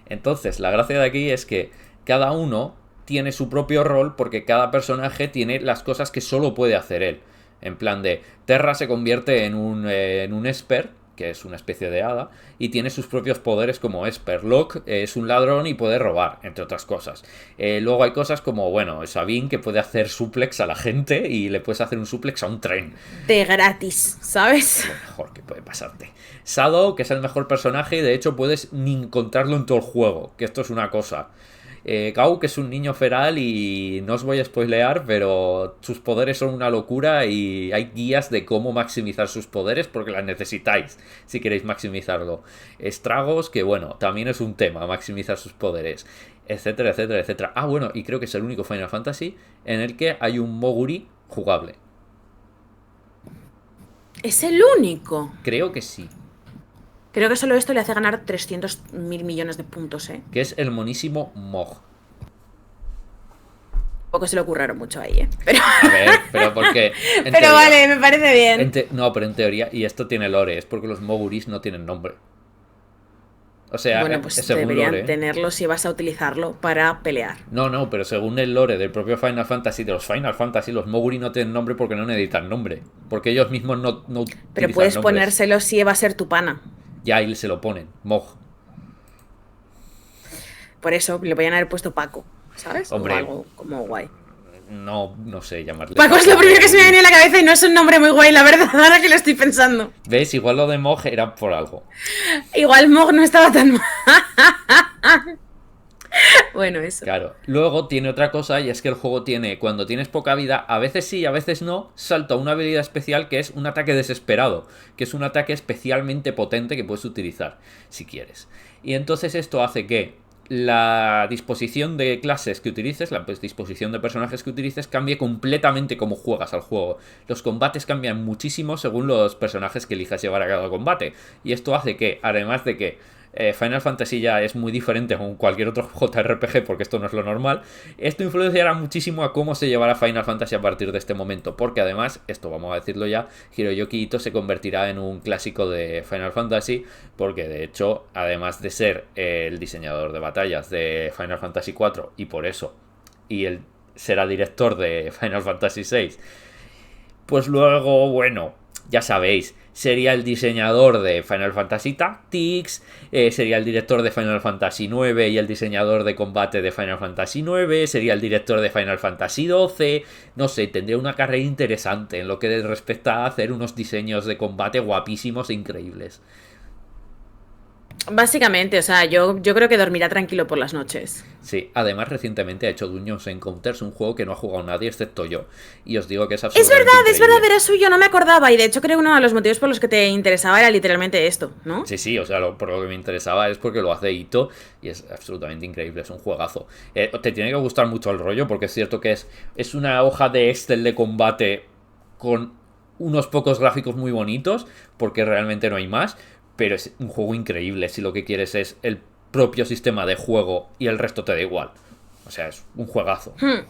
Entonces, la gracia de aquí es que cada uno tiene su propio rol porque cada personaje tiene las cosas que solo puede hacer él. En plan de, Terra se convierte en un Esper, que es una especie de hada, y tiene sus propios poderes como Esper. Locke es un ladrón y puede robar, entre otras cosas. Luego hay cosas como, bueno, Sabine, que puede hacer suplex a la gente y le puedes hacer un suplex a un tren. De gratis, ¿sabes? Lo mejor que puede pasarte. Shadow, que es el mejor personaje y de hecho puedes ni encontrarlo en todo el juego, que esto es una cosa. Gau, que es un niño feral y no os voy a spoilear, pero sus poderes son una locura y hay guías de cómo maximizar sus poderes porque las necesitáis si queréis maximizarlo. Estragos, que bueno, también es un tema, maximizar sus poderes, etcétera, etcétera, etcétera. Ah, bueno, y creo que es el único Final Fantasy en el que hay un Moguri jugable. Es el único. Creo que sí. Creo que solo esto le hace ganar 300.000 millones de puntos, ¿eh? Que es el monísimo Mog. Poco se le ocurrieron mucho ahí, ¿eh? Pero... A ver, pero porque... Pero teoría, vale, me parece bien. No, pero en teoría, y esto tiene lore, es porque los Moguris no tienen nombre. O sea, bueno, pues deberían lore, tenerlo si vas a utilizarlo para pelear. No, pero según el lore del propio Final Fantasy, de los Final Fantasy, los Moguri no tienen nombre porque no necesitan nombre. Porque ellos mismos no pero puedes nombres. Ponérselo si va a ser tu pana. Ya ahí se lo ponen, Mog. Por eso le podían haber puesto Paco, ¿sabes? Hombre, o algo como guay. No sé llamarle. Paco es lo primero que se me viene a la cabeza y no es un nombre muy guay, la verdad, ahora que lo estoy pensando. ¿Ves? Igual lo de Mog era por algo. Igual Mog no estaba tan mal. Bueno, eso. Claro. Luego tiene otra cosa, y es que el juego tiene, cuando tienes poca vida, a veces sí, a veces no, salta una habilidad especial que es un ataque desesperado, que es un ataque especialmente potente que puedes utilizar, si quieres. Y entonces esto hace que la disposición de clases que utilices, la disposición de personajes que utilices, cambie completamente cómo juegas al juego. Los combates cambian muchísimo según los personajes que elijas llevar a cada combate. Y esto hace que, además de que Final Fantasy ya es muy diferente con cualquier otro JRPG, porque esto no es lo normal, esto influenciará muchísimo a cómo se llevará Final Fantasy a partir de este momento, porque además, esto vamos a decirlo ya, Hiroyuki Ito se convertirá en un clásico de Final Fantasy, porque de hecho, además de ser el diseñador de batallas de Final Fantasy IV, y por eso, y él será director de Final Fantasy VI, pues luego, bueno, ya sabéis, sería el diseñador de Final Fantasy Tactics, sería el director de Final Fantasy IX y el diseñador de combate de Final Fantasy IX, sería el director de Final Fantasy XII, no sé, tendría una carrera interesante en lo que respecta a hacer unos diseños de combate guapísimos e increíbles. Básicamente, o sea, yo creo que dormirá tranquilo por las noches. Sí, además recientemente ha hecho Dungeons Encounters, un juego que no ha jugado nadie excepto yo. Y os digo que es absolutamente Es verdad, era suyo, no me acordaba. Y de hecho creo que uno de los motivos por los que te interesaba era literalmente esto, ¿no? Sí, o sea, por lo que me interesaba es porque lo hace Ito y es absolutamente increíble, es un juegazo. Te tiene que gustar mucho el rollo porque es cierto que es una hoja de Excel de combate con unos pocos gráficos muy bonitos, porque realmente no hay más. pero es un juego increíble si lo que quieres es el propio sistema de juego y el resto te da igual. O sea, es un juegazo. Hmm.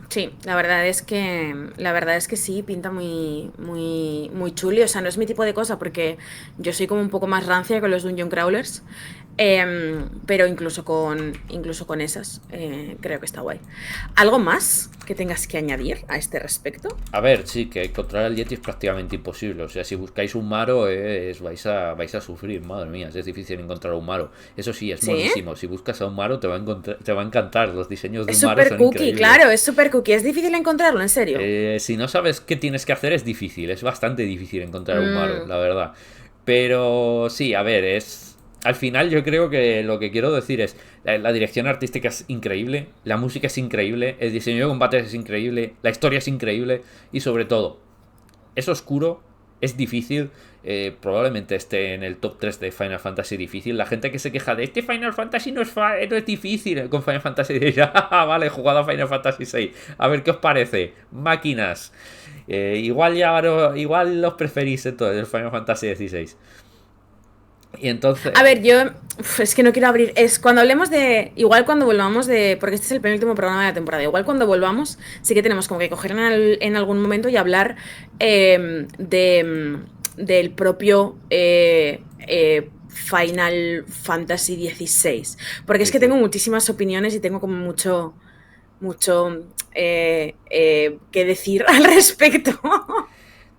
Sí, la verdad es que sí, pinta muy, muy, muy chuli. O sea, no es mi tipo de cosa porque yo soy como un poco más rancia con los dungeon crawlers. Pero incluso con esas, creo que está guay. ¿Algo más que tengas que añadir a este respecto? A ver, sí, que encontrar al Yeti es prácticamente imposible. O sea, si buscáis un Maro, vais a sufrir, madre mía, es difícil encontrar un Maro. Eso sí, es ¿Sí? monísimo. Si buscas a un Maro, te va a encantar. Los diseños de Es un Maro super son cookie, increíbles. claro, es super cookie. Es difícil encontrarlo, en serio. Si no sabes qué tienes que hacer, es difícil. Es bastante difícil encontrar un Maro, Mm. la verdad. Pero sí, a ver, es. Al final yo creo que lo que quiero decir es, la dirección artística es increíble, la música es increíble, el diseño de combates es increíble, la historia es increíble y sobre todo, es oscuro, es difícil, probablemente esté en el top 3 de Final Fantasy difícil. La gente que se queja de este Final Fantasy no es difícil con Final Fantasy dirá, vale, he jugado a Final Fantasy 6. A ver qué os parece. Máquinas. Igual los preferís entonces el Final Fantasy 16. Y A entonces, ver, es que no quiero abrir. Es cuando hablemos de. Igual cuando volvamos de. Porque este es el penúltimo programa de la temporada. Igual cuando volvamos, sí que tenemos como que coger en algún momento y hablar del propio Final Fantasy XVI. Porque es sí, que tengo sí. muchísimas opiniones y tengo como mucho que decir al respecto.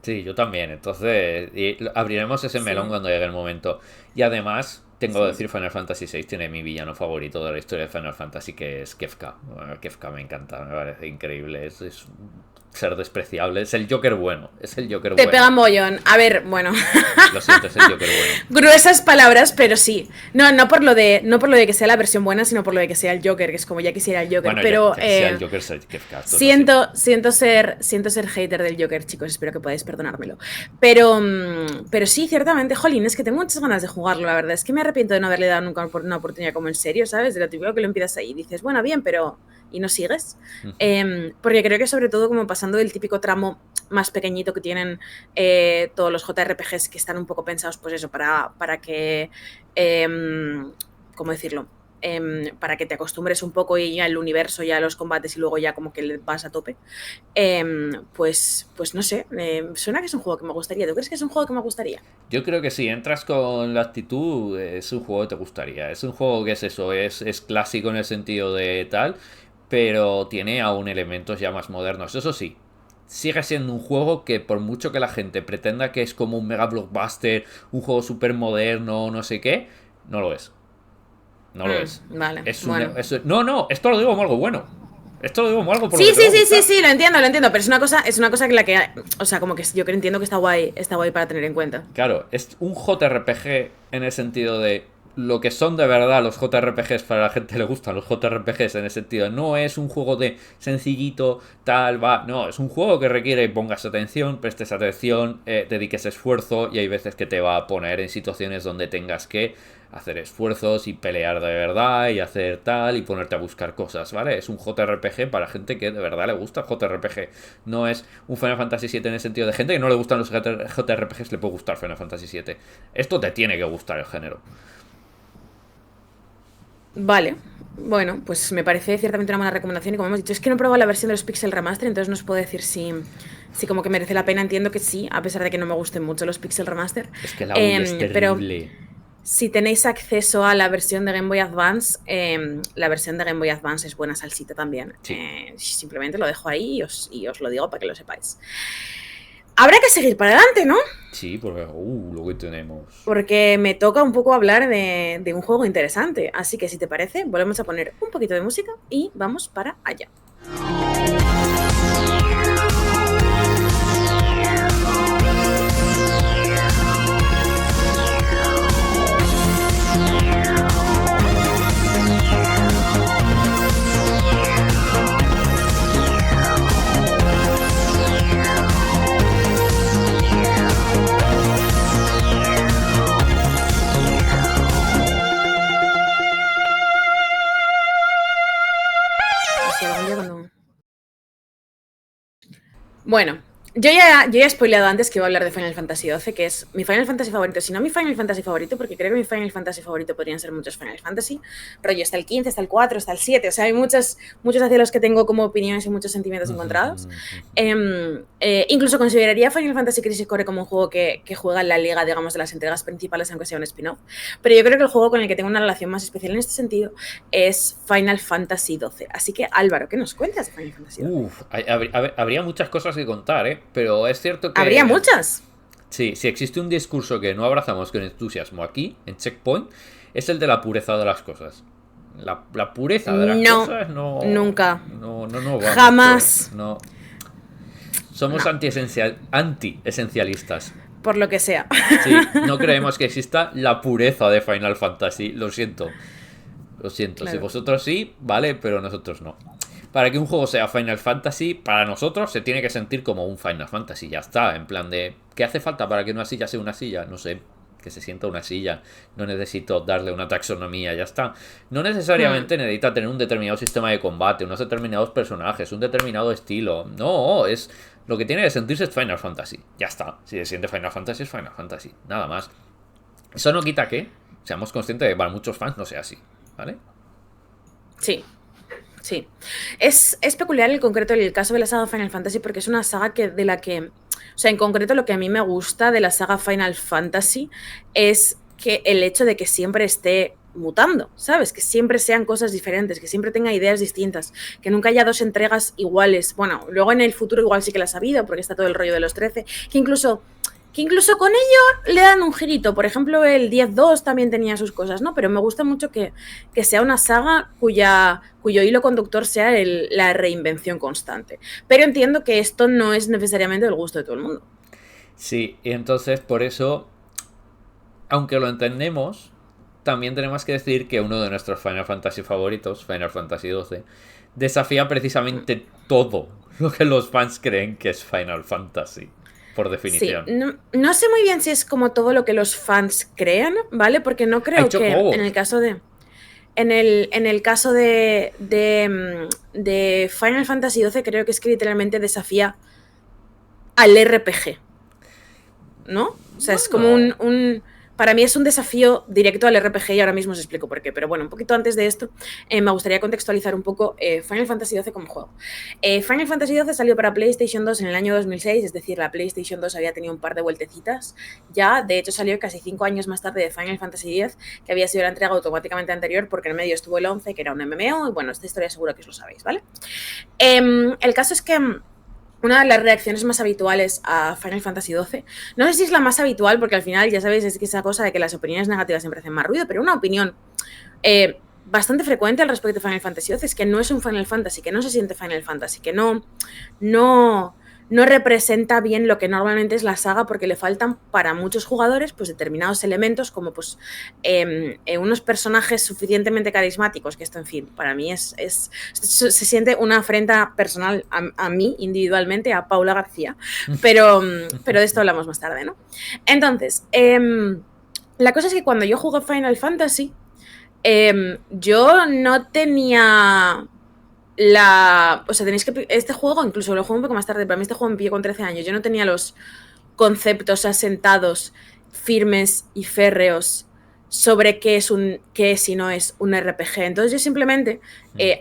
Sí, yo también. Entonces, abriremos ese melón Sí, cuando llegue el momento. Y además, tengo que sí. decir, Final Fantasy VI tiene mi villano favorito de la historia de Final Fantasy, que es Kefka. Bueno, Kefka me encanta, me parece increíble. Es un ser despreciable. Es el Joker bueno. Es el Joker Te pega bueno. mollón. A ver, bueno. Lo siento, es el Joker bueno. Gruesas palabras, pero sí. No, no por lo de que sea la versión buena, sino por lo de que sea el Joker, que es como ya quisiera el Joker. Bueno, Pero que sea el Joker, sea Kefka. Esto es así. siento ser hater del Joker, chicos. Espero que podáis perdonármelo. Pero sí, ciertamente, jolín, es que tengo muchas ganas de jugarlo, la verdad. Es que me arrepiento de no haberle dado nunca una oportunidad como en serio, ¿sabes? De lo típico que lo empiezas ahí y dices, bueno, bien, pero. Y no sigues. Porque creo que sobre todo como pasando del típico tramo más pequeñito que tienen todos los JRPGs que están un poco pensados, pues eso, para que, ¿cómo decirlo? Para que te acostumbres un poco y ya al universo, ya a los combates y luego ya como que le vas a tope. Pues no sé, suena que es un juego que me gustaría. ¿Tú crees que es un juego que me gustaría? Yo creo que si entras con la actitud, es un juego que te gustaría. Es un juego que es eso, es clásico en el sentido de tal, pero tiene aún elementos ya más modernos. Eso sí, sigue siendo un juego que por mucho que la gente pretenda que es como un mega blockbuster, un juego súper moderno, no sé qué, no lo es. No lo es. Vale, bueno. No, no, esto lo digo como algo bueno. Esto lo digo como algo por Sí, lo que te sí, va a sí, sí, gustar. sí, lo entiendo, pero es una cosa que o sea, como que yo creo entiendo que está guay para tener en cuenta. Claro, es un JRPG en el sentido de lo que son de verdad los JRPGs, para la gente le gustan los JRPGs en el sentido, no es un juego de sencillito, tal, va, no, es un juego que requiere que pongas atención, prestes atención, dediques esfuerzo y hay veces que te va a poner en situaciones donde tengas que hacer esfuerzos y pelear de verdad y hacer tal y ponerte a buscar cosas, ¿vale? Es un JRPG para gente que de verdad le gusta el JRPG. No es un Final Fantasy VII en el sentido de gente que no le gustan los JRPGs, le puede gustar Final Fantasy VII. Esto te tiene que gustar el género. Vale. Bueno, pues me parece ciertamente una buena recomendación y como hemos dicho, es que no he probado la versión de los Pixel Remaster, entonces no os puedo decir si como que merece la pena. Entiendo que sí, a pesar de que no me gusten mucho los Pixel Remaster. Es que la UI es Pero terrible. si tenéis acceso a la versión de Game Boy Advance, la versión de Game Boy Advance es buena salsita también. Sí, Simplemente lo dejo ahí y os lo digo para que lo sepáis. Habrá que seguir para adelante, ¿no? sí, porque lo que tenemos. Porque me toca un poco hablar de un juego interesante. Así que si te parece, volvemos a poner un poquito de música y vamos para allá. Así algún día cuando. Bueno, Yo ya he spoileado antes que iba a hablar de Final Fantasy XII, que es mi Final Fantasy favorito. Si no mi Final Fantasy favorito, porque creo que mi Final Fantasy favorito podrían ser muchos Final Fantasy. Rollo, está el 15, está el 4, está el 7. O sea, hay muchos hacia los que tengo como opiniones y muchos sentimientos encontrados. Incluso consideraría Final Fantasy Crisis Core como un juego que juega en la liga, digamos, de las entregas principales, aunque sea un spin-off. Pero yo creo que el juego con el que tengo una relación más especial en este sentido es Final Fantasy XII. Así que, Álvaro, ¿qué nos cuentas de Final Fantasy XII? Habría muchas cosas que contar, ¿eh? Pero es cierto Habría que muchas. sí, si existe un discurso que no abrazamos con entusiasmo aquí, en Checkpoint, es el de la pureza de las cosas. La pureza de las No, cosas no, nunca, no, no, no va mucho. jamás. No. Somos No, anti-esencialistas. por lo que sea. Sí, no creemos que exista la pureza de Final Fantasy. Lo siento. Lo siento. Si Claro. vosotros sí, vale, pero nosotros no. Para que un juego sea Final Fantasy, para nosotros se tiene que sentir como un Final Fantasy. Ya está. En plan de, ¿qué hace falta para que una silla sea una silla? No sé. Que se sienta una silla. No necesito darle una taxonomía. Ya está. No Hmm. necesariamente necesita tener un determinado sistema de combate, unos determinados personajes, un determinado estilo. No, es lo que tiene que sentirse es Final Fantasy. Ya está. Si se siente Final Fantasy, es Final Fantasy. Nada más. Eso no quita que seamos conscientes de que para muchos fans no sea así. ¿Vale? Sí, sí. Es peculiar el concreto el caso de la saga Final Fantasy porque es una saga de la que, o sea, en concreto lo que a mí me gusta de la saga Final Fantasy es que el hecho de que siempre esté mutando, ¿sabes? Que siempre sean cosas diferentes, que siempre tenga ideas distintas, que nunca haya dos entregas iguales. Bueno, luego en el futuro igual sí que las ha habido porque está todo el rollo de los 13, que incluso con ello le dan un girito. Por ejemplo, el 10-2 también tenía sus cosas, ¿no? Pero me gusta mucho que sea una saga cuyo hilo conductor sea la reinvención constante. Pero entiendo que esto no es necesariamente el gusto de todo el mundo. Sí, y entonces por eso, aunque lo entendemos, también tenemos que decir que uno de nuestros Final Fantasy favoritos, Final Fantasy XII, desafía precisamente todo lo que los fans creen que es Final Fantasy, por Sí, definición. no sé muy bien si es como todo lo que los fans crean, ¿vale? Porque no ¡Hay creo que en el chocobos! caso de... En el caso de Final Fantasy XII creo que es que literalmente desafía al RPG, ¿no? O sea, es como Bueno, para mí es un desafío directo al RPG y ahora mismo os explico por qué. Pero bueno, un poquito antes de esto, me gustaría contextualizar un poco Final Fantasy XII como juego. Final Fantasy XII salió para PlayStation 2 en el año 2006, es decir, la PlayStation 2 había tenido un par de vueltecitas ya. De hecho, salió casi 5 años más tarde de Final Fantasy X, que había sido la entrega automáticamente anterior, porque en medio estuvo el 11, que era un MMO, y bueno, esta historia seguro que os lo sabéis, ¿vale? El caso es que una de las reacciones más habituales a Final Fantasy XII, no sé si es la más habitual, porque al final ya sabéis, es que esa cosa de que las opiniones negativas siempre hacen más ruido, pero una opinión bastante frecuente al respecto de Final Fantasy XII es que no es un Final Fantasy, que no se siente Final Fantasy, que no, no representa bien lo que normalmente es la saga porque le faltan para muchos jugadores pues determinados elementos como pues unos personajes suficientemente carismáticos, que esto en fin, para mí se siente una afrenta personal a mí individualmente, a Paula García, pero de esto hablamos más tarde, ¿no? Entonces, la cosa es que cuando yo jugué Final Fantasy, yo no tenía o sea, tenéis que... Este juego, incluso lo juego un poco más tarde, para mí este juego me pilló con 13 años. Yo no tenía los conceptos asentados, firmes y férreos sobre qué es y no es un RPG. Entonces yo simplemente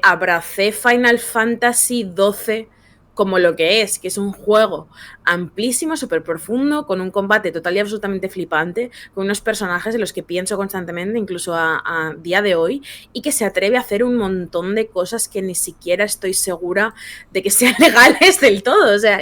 abracé Final Fantasy XII como lo que es un juego amplísimo, súper profundo, con un combate total y absolutamente flipante, con unos personajes en los que pienso constantemente, incluso a día de hoy, y que se atreve a hacer un montón de cosas que ni siquiera estoy segura de que sean legales del todo. O sea,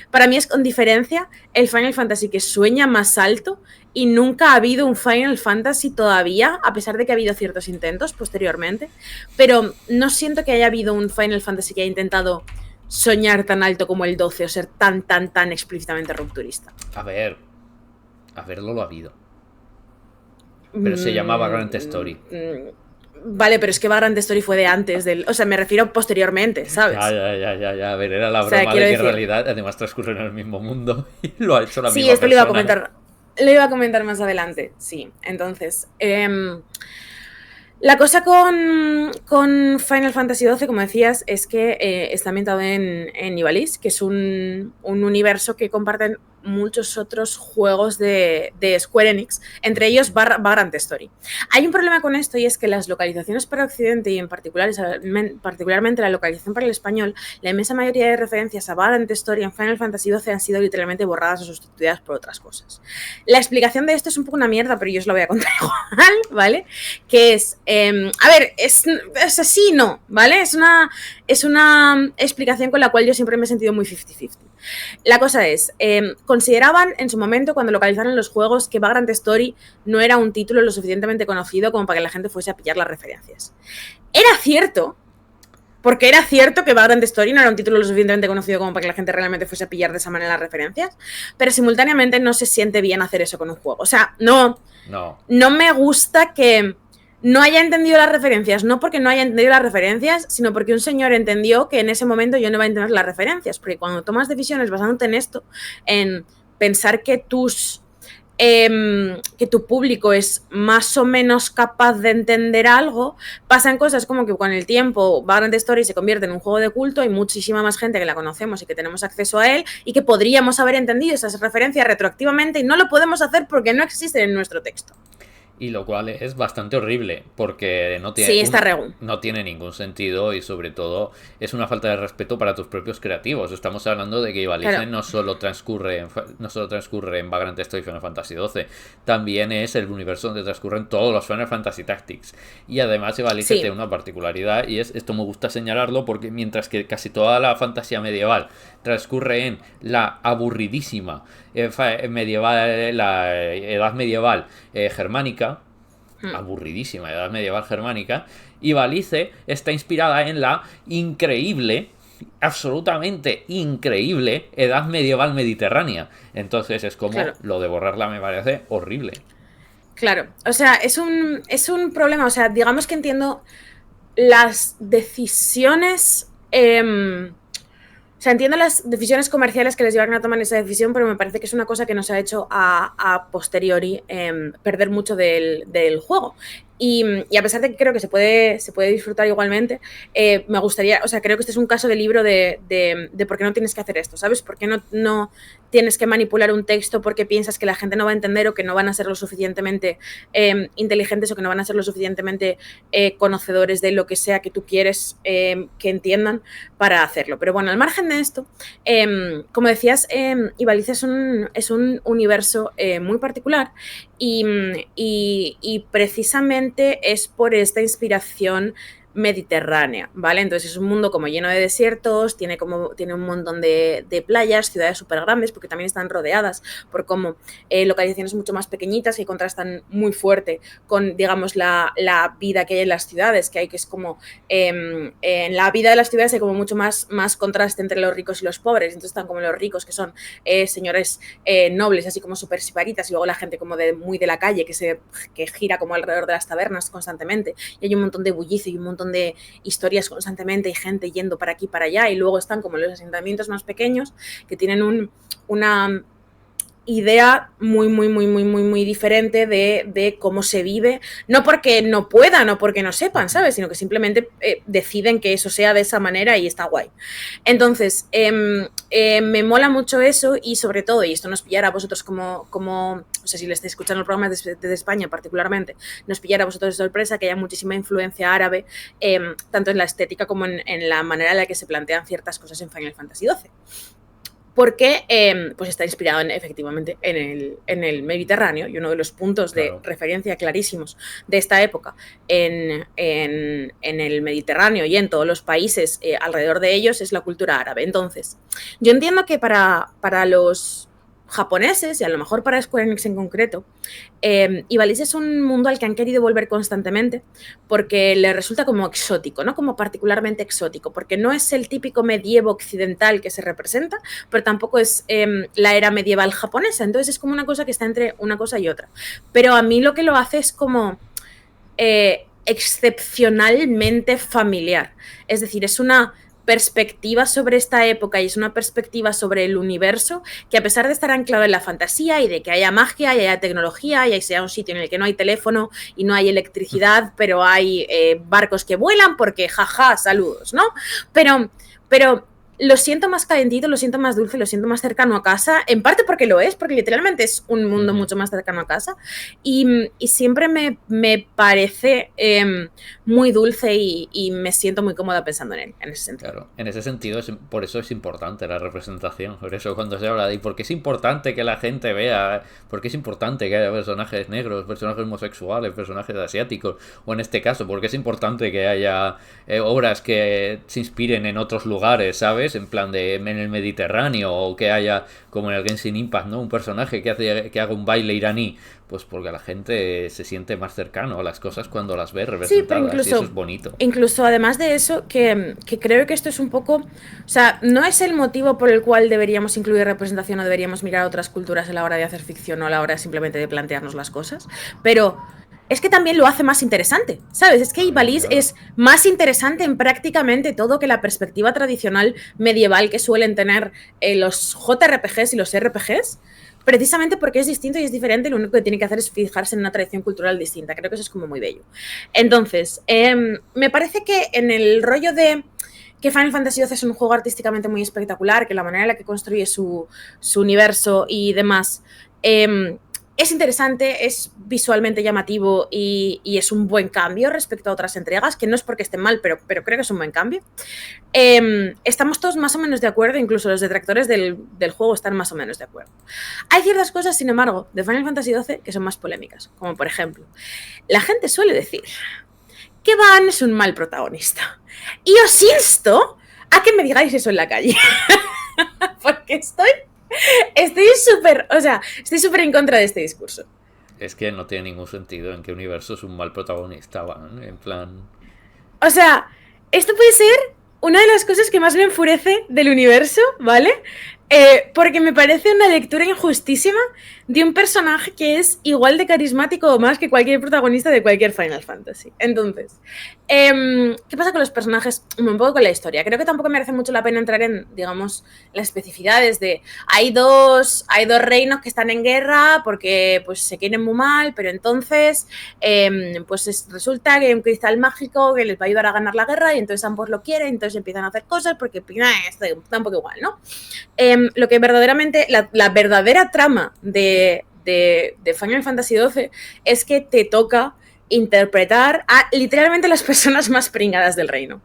para mí es con diferencia el Final Fantasy que sueña más alto y nunca ha habido un Final Fantasy todavía, a pesar de que ha habido ciertos intentos posteriormente, pero no siento que haya habido un Final Fantasy que haya intentado soñar tan alto como el 12 o ser tan explícitamente rupturista. a ver, a verlo lo ha habido. Pero se llamaba Grand Mm, Story. vale, pero es que Vagrant Story fue de antes del... O sea, me refiero posteriormente, Ya, ¿sabes? ya, ya, ya, ya. A ver, era la O sea, broma de quiero que en decir... realidad además transcurre en el mismo mundo y lo ha hecho la Sí, misma esto persona. lo iba a comentar más adelante, sí. Entonces, La cosa con Final Fantasy XII, como decías, es que está ambientado en Ivalice, que es un universo que comparten muchos otros juegos de Square Enix, entre ellos Vagrant Story. Hay un problema con esto y es que las localizaciones para Occidente y en particular, particularmente la localización para el español, la inmensa mayoría de referencias a Vagrant Story en Final Fantasy XII han sido literalmente borradas o sustituidas por otras cosas. La explicación de esto es un poco una mierda, pero yo os la voy a contar igual, ¿vale? Que es, a ver, es así, no, ¿vale? Es una explicación con la cual yo siempre me he sentido muy 50-50. La cosa es, consideraban en su momento, cuando localizaron los juegos, que Vagrant Story no era un título lo suficientemente conocido como para que la gente fuese a pillar las referencias. Era cierto, porque era cierto que Vagrant Story no era un título lo suficientemente conocido como para que la gente realmente fuese a pillar de esa manera las referencias, pero simultáneamente no se siente bien hacer eso con un juego. O sea, no me gusta que no haya entendido las referencias, no porque no haya entendido las referencias, sino porque un señor entendió que en ese momento yo no iba a entender las referencias, porque cuando tomas decisiones basándote en esto, en pensar que tu público es más o menos capaz de entender algo, pasan cosas como que con el tiempo Vagrant Story se convierte en un juego de culto, hay muchísima más gente que la conocemos y que tenemos acceso a él y que podríamos haber entendido esas referencias retroactivamente y no lo podemos hacer porque no existen en nuestro texto. Y lo cual es bastante horrible, porque sí, no tiene ningún sentido y sobre todo es una falta de respeto para tus propios creativos. Estamos hablando de que Ivalice claro. no solo transcurre en Vagrant Story y Final Fantasy XII, también es el universo donde transcurren todos los Final Fantasy Tactics. Y además Ivalice tiene una particularidad y esto me gusta señalarlo porque mientras que casi toda la fantasía medieval transcurre en la aburridísima medieval, la edad medieval germánica, aburridísima edad medieval germánica, Ivalice está inspirada en la increíble, absolutamente increíble edad medieval mediterránea. Entonces es como lo de borrarla me parece horrible. Claro, o sea, es un problema, o sea, digamos que entiendo las decisiones... O sea, entiendo las decisiones comerciales que les llevan a tomar esa decisión, pero me parece que es una cosa que nos ha hecho a posteriori perder mucho del juego. Y a pesar de que creo que se puede disfrutar igualmente, me gustaría, o sea, creo que este es un caso de libro de por qué no tienes que hacer esto, ¿sabes? ¿Por qué no tienes que manipular un texto porque piensas que la gente no va a entender o que no van a ser lo suficientemente inteligentes o que no van a ser lo suficientemente conocedores de lo que sea que tú quieres que entiendan para hacerlo? Pero bueno, al margen de esto, como decías, Ivalice es un universo muy particular y precisamente es por esta inspiración mediterránea, ¿vale? Entonces es un mundo como lleno de desiertos, tiene un montón de playas, ciudades súper grandes, porque también están rodeadas por como localizaciones mucho más pequeñitas que contrastan muy fuerte con, digamos, la vida que hay en las ciudades, que es como en la vida de las ciudades hay como mucho más contraste entre los ricos y los pobres. Entonces están como los ricos, que son señores nobles, así como súper siparitas, y luego la gente como muy de la calle que gira como alrededor de las tabernas constantemente, y hay un montón de bullicio y un montón de historias constantemente y gente yendo para aquí para allá, y luego están como los asentamientos más pequeños que tienen una idea muy diferente de cómo se vive, no porque no puedan o porque no sepan, ¿sabes? Sino que simplemente deciden que eso sea de esa manera y está guay. Entonces, me mola mucho eso y sobre todo, y esto nos pillará a vosotros como o sea, si le estáis escuchando el programa desde España particularmente, nos pillará a vosotros de sorpresa que haya muchísima influencia árabe, tanto en la estética como en la manera en la que se plantean ciertas cosas en Final Fantasy XII. Porque pues está inspirado efectivamente en el Mediterráneo, y uno de los puntos de referencia clarísimos de esta época en el Mediterráneo y en todos los países alrededor de ellos es la cultura árabe. Entonces, yo entiendo que para los japoneses, y a lo mejor para Square Enix en concreto, Ivalice es un mundo al que han querido volver constantemente porque le resulta como exótico, ¿no? Como particularmente exótico, porque no es el típico medievo occidental que se representa, pero tampoco es la era medieval japonesa. Entonces es como una cosa que está entre una cosa y otra. Pero a mí lo que lo hace es como excepcionalmente familiar. Es decir, es una perspectiva sobre esta época y es una perspectiva sobre el universo que, a pesar de estar anclado en la fantasía y de que haya magia y haya tecnología y sea un sitio en el que no hay teléfono y no hay electricidad, pero hay barcos que vuelan porque jaja, saludos, ¿no? Pero lo siento más calentito, lo siento más dulce, lo siento más cercano a casa, en parte porque lo es, porque literalmente es un mundo mucho más cercano a casa, y siempre me parece muy dulce y me siento muy cómoda pensando en él, en ese sentido. Claro, en ese sentido, por eso es importante la representación. Por eso, cuando se habla de por qué es importante que la gente vea, por qué es importante que haya personajes negros, personajes homosexuales, personajes asiáticos, o en este caso, por qué es importante que haya obras que se inspiren en otros lugares, ¿sabes? En plan de en el Mediterráneo, o que haya, como en el Genshin Impact, ¿no? Un personaje que haga un baile iraní. Pues porque la gente se siente más cercano a las cosas cuando las ve Sí, pero representadas, y eso es bonito. incluso además de eso, que creo que esto es un poco, o sea, no es el motivo por el cual deberíamos incluir representación o deberíamos mirar a otras culturas a la hora de hacer ficción o a la hora simplemente de plantearnos las cosas, pero es que también lo hace más interesante, ¿sabes? Es que Ivalice Claro. es más interesante en prácticamente todo que la perspectiva tradicional medieval que suelen tener los JRPGs y los RPGs, precisamente porque es distinto y es diferente, lo único que tiene que hacer es fijarse en una tradición cultural distinta. Creo que eso es como muy bello. Entonces, me parece que en el rollo de que Final Fantasy XII es un juego artísticamente muy espectacular, que la manera en la que construye su universo y demás es interesante, es visualmente llamativo y es un buen cambio respecto a otras entregas, que no es porque estén mal, pero creo que es un buen cambio. Estamos todos más o menos de acuerdo, incluso los detractores del juego están más o menos de acuerdo. Hay ciertas cosas, sin embargo, de Final Fantasy XII que son más polémicas, como por ejemplo, la gente suele decir que Van es un mal protagonista. Y os insto a que me digáis eso en la calle. Porque estoy súper, o sea, estoy súper en contra de este discurso. Es que no tiene ningún sentido en qué universo es un mal protagonista, Van. En plan. O sea, esto puede ser una de las cosas que más me enfurece del universo, ¿vale? Porque me parece una lectura injustísima de un personaje que es igual de carismático o más que cualquier protagonista de cualquier Final Fantasy. Entonces, ¿qué pasa con los personajes? Un poco con la historia. Creo que tampoco merece mucho la pena entrar en, digamos, las especificidades de hay dos reinos que están en guerra porque pues se quieren muy mal, pero entonces pues resulta que hay un cristal mágico que les va a ayudar a ganar la guerra y entonces ambos lo quieren, entonces empiezan a hacer cosas porque está un poco igual, ¿no? Lo que verdaderamente, la verdadera trama de Final Fantasy XII es que te toca interpretar a literalmente las personas más pringadas del reino.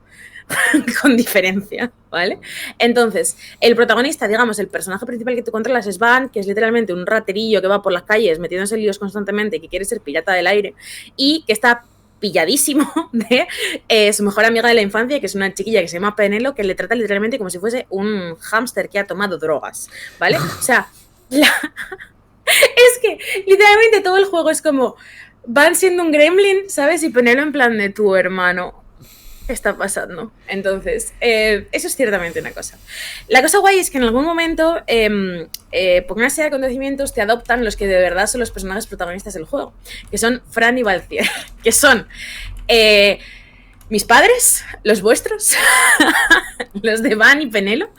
Con diferencia, ¿vale? Entonces, el protagonista, digamos, el personaje principal que tú controlas es Van, que es literalmente un raterillo que va por las calles metiéndose en líos constantemente y que quiere ser pirata del aire y que está pilladísimo de su mejor amiga de la infancia, que es una chiquilla que se llama Penelo, que le trata literalmente como si fuese un hámster que ha tomado drogas, ¿vale? O sea, es que literalmente todo el juego es como Van siendo un gremlin, ¿sabes? Y Penelo en plan de tu hermano está pasando. Entonces, eso es ciertamente una cosa. La cosa guay es que en algún momento, por una serie de acontecimientos, te adoptan los que de verdad son los personajes protagonistas del juego, que son Fran y Valcier, que son mis padres, los vuestros, los de Van y Penelo,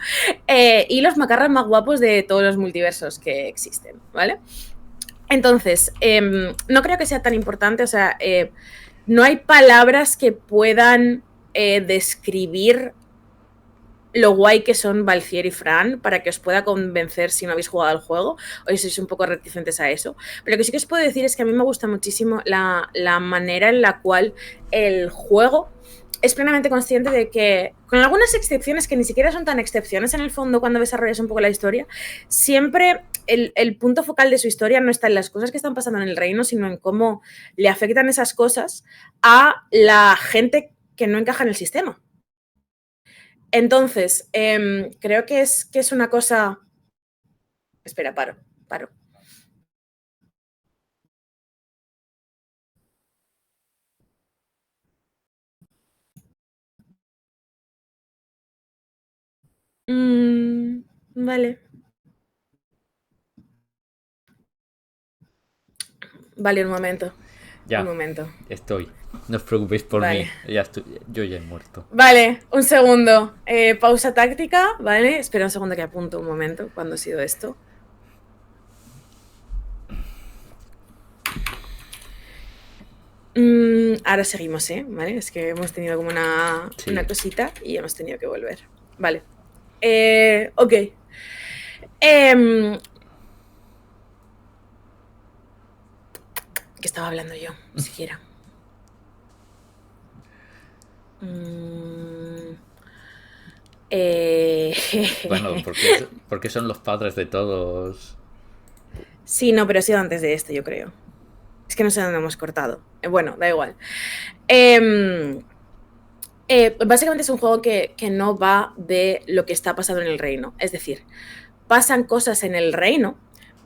y los macarras más guapos de todos los multiversos que existen, ¿vale? Entonces, no creo que sea tan importante, o sea, no hay palabras que puedan describir lo guay que son Valcier y Fran para que os pueda convencer si no habéis jugado al juego o si sois un poco reticentes a eso. Pero lo que sí que os puedo decir es que a mí me gusta muchísimo la manera en la cual el juego es plenamente consciente de que, con algunas excepciones que ni siquiera son tan excepciones en el fondo cuando desarrollas un poco la historia, siempre el punto focal de su historia no está en las cosas que están pasando en el reino, sino en cómo le afectan esas cosas a la gente que no encaja en el sistema. Entonces, creo que es una cosa... Espera, paro. Vale. Vale, un momento. Un Ya, momento. estoy. No os preocupéis por mí. Vale. Ya estoy, yo ya he muerto. Vale, un segundo. Pausa táctica, ¿vale? Espera un segundo que apunto un momento. ¿Cuándo ha sido esto? Ahora seguimos, ¿eh? ¿Vale? Es que hemos tenido como una Sí. cosita y hemos tenido que volver. Vale. Ok. ¿Qué estaba hablando yo? Ni siquiera. Bueno, porque son los padres de todos. Sí, no, pero ha sido antes de esto, yo creo. Es que no sé dónde hemos cortado. Bueno, da igual. Básicamente es un juego que no va de lo que está pasando en el reino. Es decir, pasan cosas en el reino,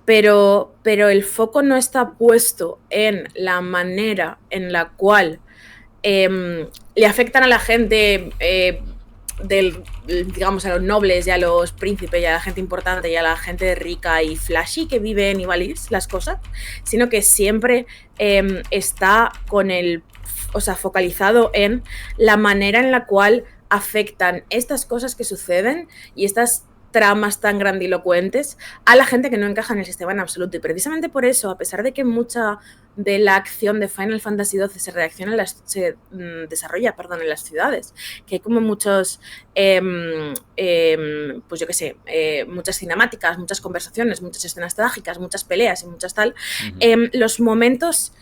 pero el foco no está puesto en la manera en la cual le afectan a la gente, digamos, a los nobles y a los príncipes y a la gente importante y a la gente rica y flashy que vive en Ivalice, las cosas, sino que siempre está con focalizado en la manera en la cual afectan estas cosas que suceden y estas tramas tan grandilocuentes a la gente que no encaja en el sistema en absoluto. Y precisamente por eso, a pesar de que mucha de la acción de Final Fantasy XII se desarrolla en las ciudades, que hay como muchos, pues yo qué sé, muchas cinemáticas, muchas conversaciones, muchas escenas trágicas, muchas peleas y muchas tal, los momentos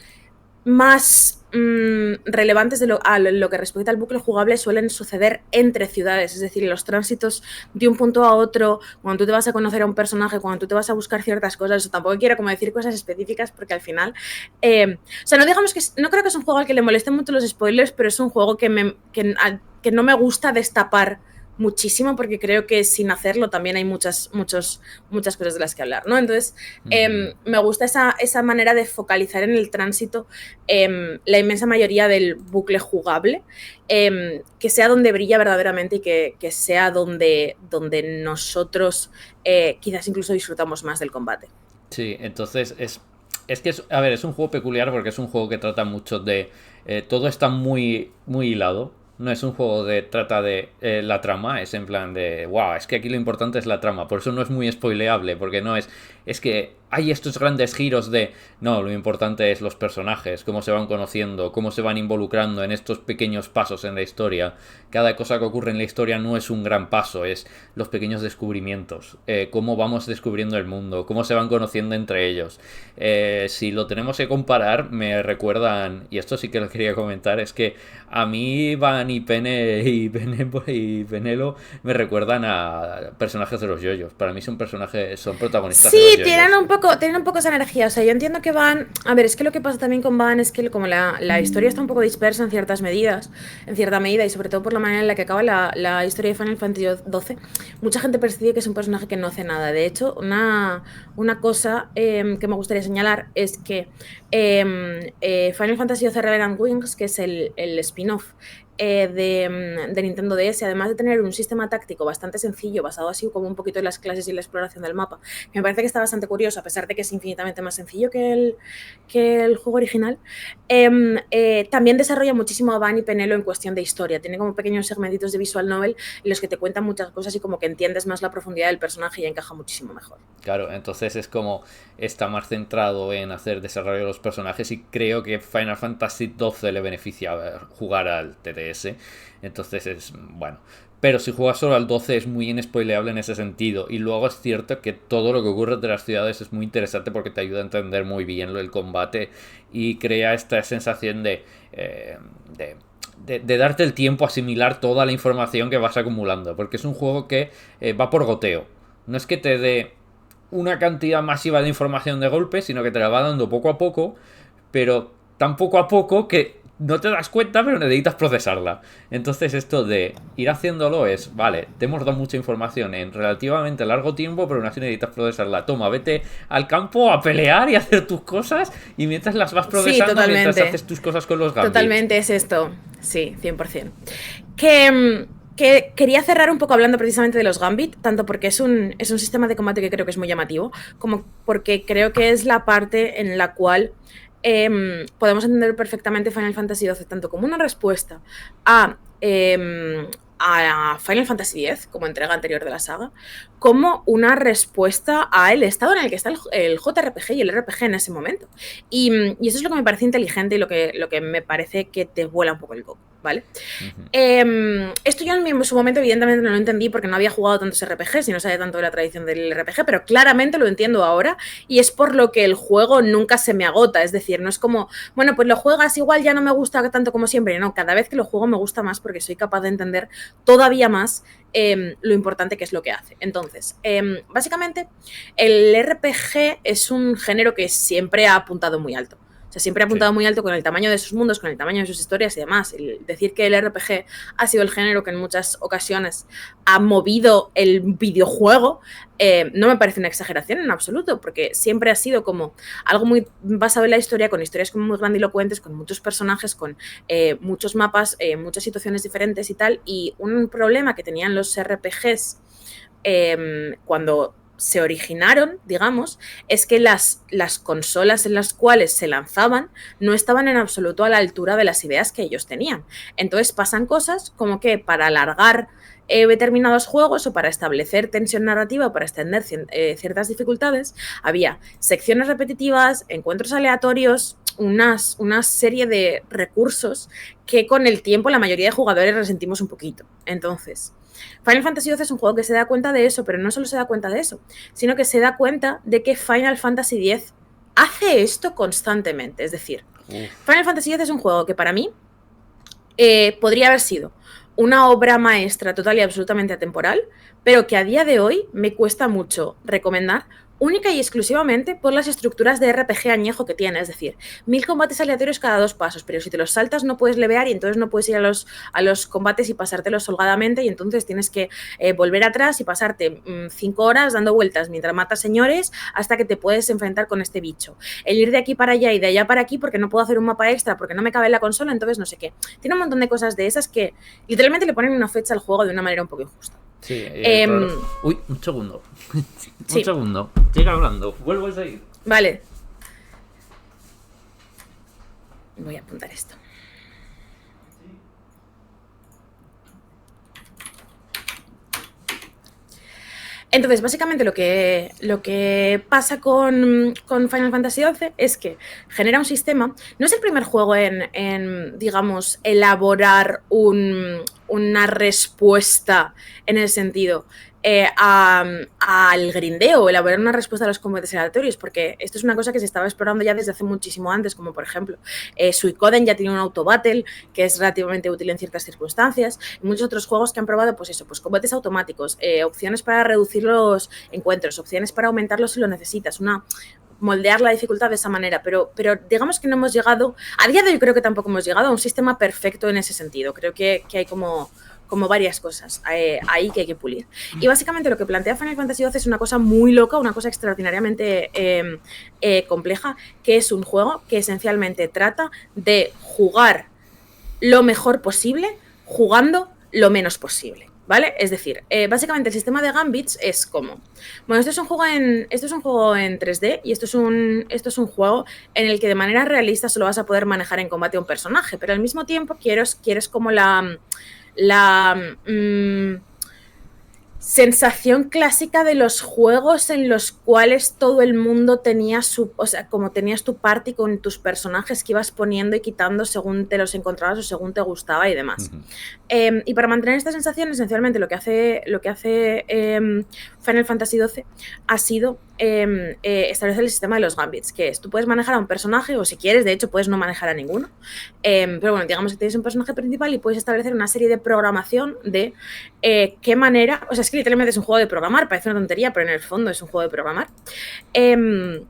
más relevantes a lo que respecta al bucle jugable suelen suceder entre ciudades, es decir, los tránsitos de un punto a otro, cuando tú te vas a conocer a un personaje, cuando tú te vas a buscar ciertas cosas. Tampoco quiero como decir cosas específicas porque al final, o sea, no digamos que, no creo que es un juego al que le molesten mucho los spoilers, pero es un juego que no me gusta destapar muchísimo porque creo que sin hacerlo también hay muchas cosas de las que hablar, ¿no? Entonces, me gusta esa manera de focalizar en el tránsito la inmensa mayoría del bucle jugable, que sea donde brilla verdaderamente y que sea donde nosotros quizás incluso disfrutamos más del combate. Sí, entonces a ver, es un juego peculiar porque es un juego que trata mucho de... todo está muy, muy hilado. No es un juego de trata de la trama, es en plan de, wow, es que aquí lo importante es la trama, por eso no es muy spoileable, porque no es que hay estos grandes giros de, no, lo importante es los personajes, cómo se van conociendo, cómo se van involucrando en estos pequeños pasos en la historia. Cada cosa que ocurre en la historia no es un gran paso, es los pequeños descubrimientos, cómo vamos descubriendo el mundo, cómo se van conociendo entre ellos. Si lo tenemos que comparar, me recuerdan, y esto sí que lo quería comentar, es que a mí Van y Pene y Penelo me recuerdan a personajes de los yoyos. Para mí son protagonistas de los Sí, yoyos. tienen un poco esa energía. O sea, yo entiendo que Van. A ver, es que lo que pasa también con Van es que como la historia está un poco dispersa en ciertas medidas, en cierta medida, y sobre todo por la manera en la que acaba la historia de Final Fantasy XII, mucha gente percibe que es un personaje que no hace nada. De hecho, una cosa que me gustaría señalar es que Final Fantasy XII Revenant Wings, que es el spin-off de Nintendo DS, además de tener un sistema táctico bastante sencillo, basado así como un poquito en las clases y la exploración del mapa, que me parece que está bastante curioso, a pesar de que es infinitamente más sencillo que el juego original, también desarrolla muchísimo a Van y Penelo en cuestión de historia. Tiene como pequeños segmentitos de visual novel en los que te cuentan muchas cosas y como que entiendes más la profundidad del personaje y encaja muchísimo mejor. Claro, entonces es como está más centrado en hacer desarrollo de los personajes y creo que Final Fantasy XII le beneficia jugar al TTS. Entonces es bueno. Pero si juegas solo al 12 es muy inespoileable en ese sentido. Y luego es cierto que todo lo que ocurre entre las ciudades es muy interesante porque te ayuda a entender muy bien el combate y crea esta sensación de darte el tiempo a asimilar toda la información que vas acumulando. Porque es un juego que va por goteo. No es que te dé una cantidad masiva de información de golpe, sino que te la va dando poco a poco, pero tan poco a poco que no te das cuenta, pero necesitas procesarla. Entonces esto de ir haciéndolo es, vale, te hemos dado mucha información en relativamente largo tiempo, pero aún así necesitas procesarla. Toma, vete al campo a pelear y a hacer tus cosas, y mientras las vas procesando, Sí, mientras haces tus cosas con los gambits. Totalmente es esto, sí, 100%. Que quería cerrar un poco hablando precisamente de los Gambit, tanto porque es un sistema de combate que creo que es muy llamativo, como porque creo que es la parte en la cual podemos entender perfectamente Final Fantasy XII tanto como una respuesta a, a Final Fantasy X, como entrega anterior de la saga, como una respuesta al estado en el que está el JRPG y el RPG en ese momento. Y eso es lo que me parece inteligente y lo que me parece que te vuela un poco el coco, ¿vale? Esto yo en su momento evidentemente no lo entendí porque no había jugado tantos RPGs y no sabía tanto de la tradición del RPG, pero claramente lo entiendo ahora y es por lo que el juego nunca se me agota, es decir, no es como, bueno, pues lo juegas igual, ya no me gusta tanto como siempre, no, cada vez que lo juego me gusta más porque soy capaz de entender todavía más lo importante que es lo que hace. Entonces, básicamente, el RPG es un género que siempre ha apuntado muy alto. O sea, siempre ha apuntado muy alto con el tamaño de sus mundos, con el tamaño de sus historias y demás. El decir que el RPG ha sido el género que en muchas ocasiones ha movido el videojuego no me parece una exageración en absoluto, porque siempre ha sido como algo muy basado en la historia, con historias como muy grandilocuentes, con muchos personajes, con muchos mapas, muchas situaciones diferentes y tal. Y un problema que tenían los RPGs cuando se originaron, digamos, es que las consolas en las cuales se lanzaban no estaban en absoluto a la altura de las ideas que ellos tenían. Entonces pasan cosas como que para alargar determinados juegos o para establecer tensión narrativa o para extender ciertas dificultades, había secciones repetitivas, encuentros aleatorios, una serie de recursos que con el tiempo la mayoría de jugadores resentimos un poquito. Entonces, Final Fantasy XII es un juego que se da cuenta de eso, pero no solo se da cuenta de eso, sino que se da cuenta de que Final Fantasy X hace esto constantemente. Es decir, Final Fantasy X es un juego que para mí podría haber sido una obra maestra total y absolutamente atemporal, pero que a día de hoy me cuesta mucho recomendar única y exclusivamente por las estructuras de RPG añejo que tiene, es decir, 1000 combates aleatorios cada 2 pasos, pero si te los saltas no puedes levear y entonces no puedes ir a los combates y pasártelos holgadamente y entonces tienes que volver atrás y pasarte 5 horas dando vueltas mientras matas señores hasta que te puedes enfrentar con este bicho. El ir de aquí para allá y de allá para aquí porque no puedo hacer un mapa extra, porque no me cabe en la consola, entonces no sé qué. Tiene un montón de cosas de esas que literalmente le ponen una fecha al juego de una manera un poco injusta. Sí, uy, un segundo. Sí. Un segundo. Sigue hablando. Vuelvo a seguir. Vale. Voy a apuntar esto. Entonces, básicamente lo que pasa con Final Fantasy XI es que genera un sistema. No es el primer juego en digamos, elaborar una respuesta en el sentido al grindeo, elaborar una respuesta a los combates aleatorios, porque esto es una cosa que se estaba explorando ya desde hace muchísimo antes, como por ejemplo Suicoden ya tiene un auto-battle que es relativamente útil en ciertas circunstancias, y muchos otros juegos que han probado pues eso, pues combates automáticos, opciones para reducir los encuentros, opciones para aumentarlos si lo necesitas, moldear la dificultad de esa manera, pero digamos que no hemos llegado, a día de hoy creo que tampoco hemos llegado a un sistema perfecto en ese sentido, creo que hay como varias cosas ahí que hay que pulir. Y básicamente lo que plantea Final Fantasy XII es una cosa muy loca, una cosa extraordinariamente compleja, que es un juego que esencialmente trata de jugar lo mejor posible, jugando lo menos posible. ¿Vale? Es decir, básicamente el sistema de Gambits es como, bueno, esto es un juego en 3D y esto es un juego en el que de manera realista solo vas a poder manejar en combate a un personaje, pero al mismo tiempo quieres como la sensación clásica de los juegos en los cuales todo el mundo tenía o sea, como tenías tu party con tus personajes que ibas poniendo y quitando según te los encontrabas o según te gustaba y demás. Y para mantener esta sensación, esencialmente lo que hace Final Fantasy XII ha sido establecer el sistema de los Gambits, que es, tú puedes manejar a un personaje, o si quieres, de hecho, puedes no manejar a ninguno, pero bueno, digamos que tienes un personaje principal y puedes establecer una serie de programación de qué manera, o sea, es que literalmente es un juego de programar, parece una tontería, pero en el fondo es un juego de programar, de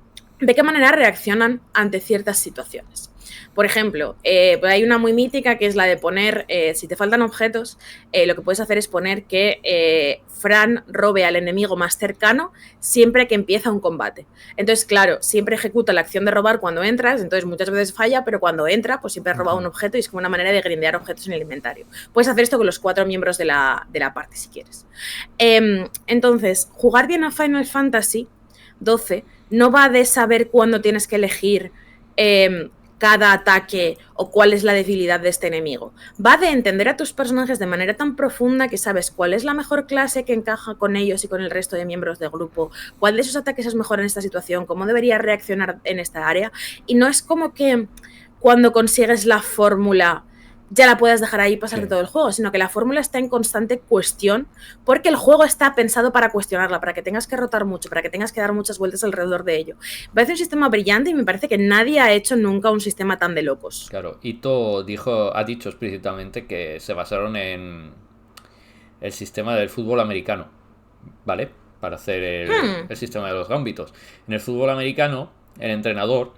qué manera reaccionan ante ciertas situaciones. Por ejemplo, hay una muy mítica que es la de poner, si te faltan objetos, lo que puedes hacer es poner que Fran robe al enemigo más cercano siempre que empieza un combate. Entonces, claro, siempre ejecuta la acción de robar cuando entras, entonces muchas veces falla, pero cuando entra, pues siempre ha robado un objeto y es como una manera de grindear objetos en el inventario. Puedes hacer esto con los 4 miembros de la party si quieres. Entonces, jugar bien a Final Fantasy XII no va de saber cuándo tienes que elegir cada ataque o cuál es la debilidad de este enemigo. Va de entender a tus personajes de manera tan profunda que sabes cuál es la mejor clase que encaja con ellos y con el resto de miembros del grupo, cuál de esos ataques es mejor en esta situación, cómo debería reaccionar en esta área. Y no es como que cuando consigues la fórmula ya la puedas dejar ahí y pasarte todo el juego, sino que la fórmula está en constante cuestión porque el juego está pensado para cuestionarla, para que tengas que rotar mucho, para que tengas que dar muchas vueltas alrededor de ello. Me parece un sistema brillante y me parece que nadie ha hecho nunca un sistema tan de locos. Claro, Ito ha dicho explícitamente que se basaron en el sistema del fútbol americano, ¿vale? Para hacer el sistema de los gambitos. En el fútbol americano, el entrenador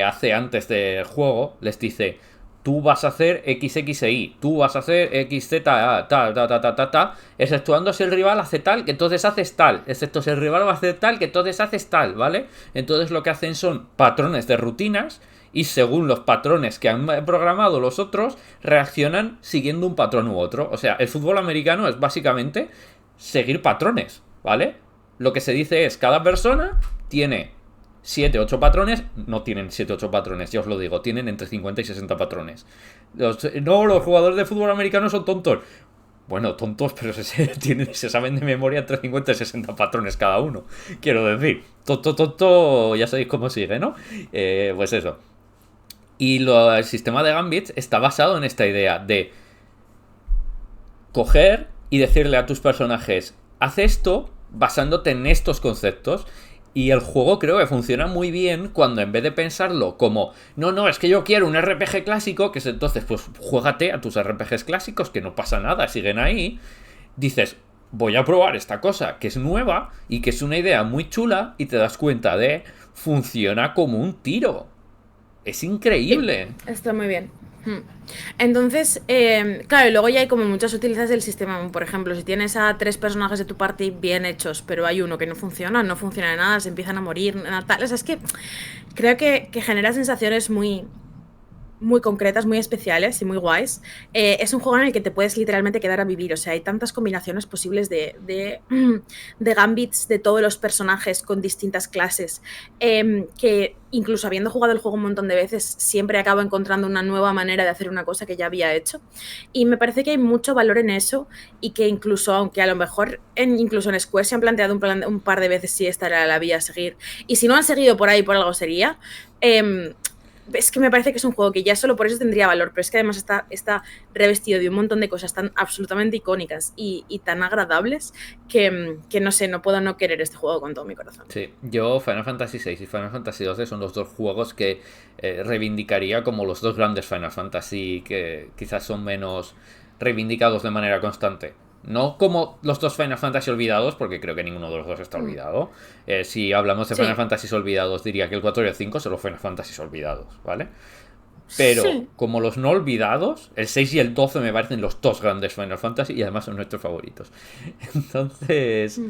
hace antes del juego, les dice: tú vas a hacer X, X e Y, tú vas a hacer X, Z, tal, exceptuando si el rival hace tal, que entonces haces tal, excepto si el rival va a hacer tal, que entonces haces tal, ¿vale? Entonces lo que hacen son patrones de rutinas y según los patrones que han programado los otros, reaccionan siguiendo un patrón u otro. O sea, el fútbol americano es básicamente seguir patrones, ¿vale? Lo que se dice es, cada persona tiene 7, 8 patrones, no tienen 7, 8 patrones, ya os lo digo, tienen entre 50 y 60 patrones. Los jugadores de fútbol americano son tontos. Bueno, tontos, pero se saben de memoria entre 50 y 60 patrones cada uno. Quiero decir, tonto, ya sabéis cómo sigue, ¿no? Pues eso. Y el sistema de Gambits está basado en esta idea de coger y decirle a tus personajes: haz esto basándote en estos conceptos. Y el juego creo que funciona muy bien cuando, en vez de pensarlo como no, es que yo quiero un RPG clásico, que es entonces, pues juégate a tus RPGs clásicos, que no pasa nada, siguen ahí. Dices: voy a probar esta cosa que es nueva y que es una idea muy chula, y te das cuenta de funciona como un tiro. Es increíble. Sí, está muy bien. Entonces, claro, y luego ya hay como muchas utilidades del sistema. Por ejemplo, si tienes a 3 personajes de tu party bien hechos, pero hay uno que no funciona de nada, se empiezan a morir, tal. O sea, es que creo que genera sensaciones muy concretas, muy especiales y muy guays. Es un juego en el que te puedes literalmente quedar a vivir. O sea, hay tantas combinaciones posibles de gambits de todos los personajes con distintas clases, que incluso habiendo jugado el juego un montón de veces, siempre acabo encontrando una nueva manera de hacer una cosa que ya había hecho. Y me parece que hay mucho valor en eso, y que incluso, aunque a lo mejor incluso en Square se han planteado un par de veces si esta era la vía a seguir, y si no han seguido por ahí, por algo sería, es que me parece que es un juego que ya solo por eso tendría valor, pero es que además está revestido de un montón de cosas tan absolutamente icónicas y tan agradables que no sé, no puedo no querer este juego con todo mi corazón. Sí, yo Final Fantasy VI y Final Fantasy XII son los dos juegos que reivindicaría como los dos grandes Final Fantasy, que quizás son menos reivindicados de manera constante. No como los dos Final Fantasy olvidados, porque creo que ninguno de los dos está olvidado. Si hablamos de Final Fantasy olvidados, diría que el 4 y el 5 son los Final Fantasy olvidados, ¿vale? Pero como los no olvidados, el 6 y el 12 me parecen los dos grandes Final Fantasy y además son nuestros favoritos. Entonces,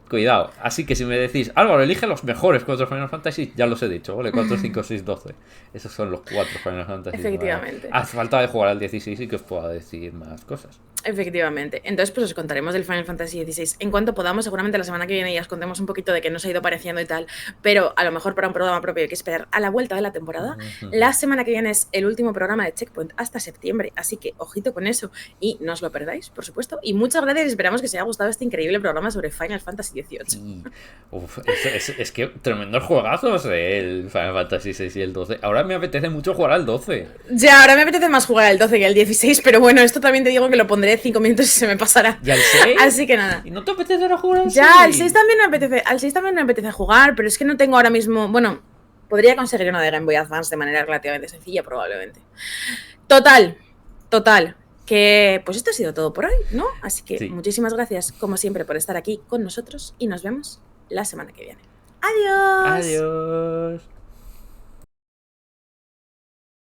cuidado. Así que si me decís: Álvaro, elige los mejores 4 Final Fantasy, ya los he dicho, ¿vale? 4, 5, 6, 12. Esos son los 4 Final Fantasy. Efectivamente. Hace falta de jugar al 16 y que os pueda decir más cosas. Efectivamente. Entonces, pues os contaremos del Final Fantasy XVI en cuanto podamos. Seguramente la semana que viene ya os contemos un poquito de qué nos ha ido pareciendo y tal, pero a lo mejor para un programa propio hay que esperar a la vuelta de la temporada. La semana que viene es el último programa de Checkpoint hasta septiembre, así que ojito con eso y no os lo perdáis, por supuesto. Y muchas gracias, esperamos que os haya gustado este increíble programa sobre Final Fantasy XVIII. Sí. Uf, es que tremendos juegazos el Final Fantasy VI y el 12. Ahora me apetece mucho jugar al 12. Ya, ahora me apetece más jugar al 12 que al 16, pero bueno, esto también te digo que lo pondré 5 minutos y se me pasará. ¿Y al 6? Así que nada. ¿Y no te apetece ahora jugar al 6? Ya, al 6 también me apetece. Al 6 también me apetece jugar, pero es que no tengo ahora mismo. Bueno, podría conseguir una de Game Boy Advance de manera relativamente sencilla, probablemente. Total. Que pues esto ha sido todo por hoy, ¿no? Así que muchísimas gracias, como siempre, por estar aquí con nosotros y nos vemos la semana que viene. Adiós. Adiós.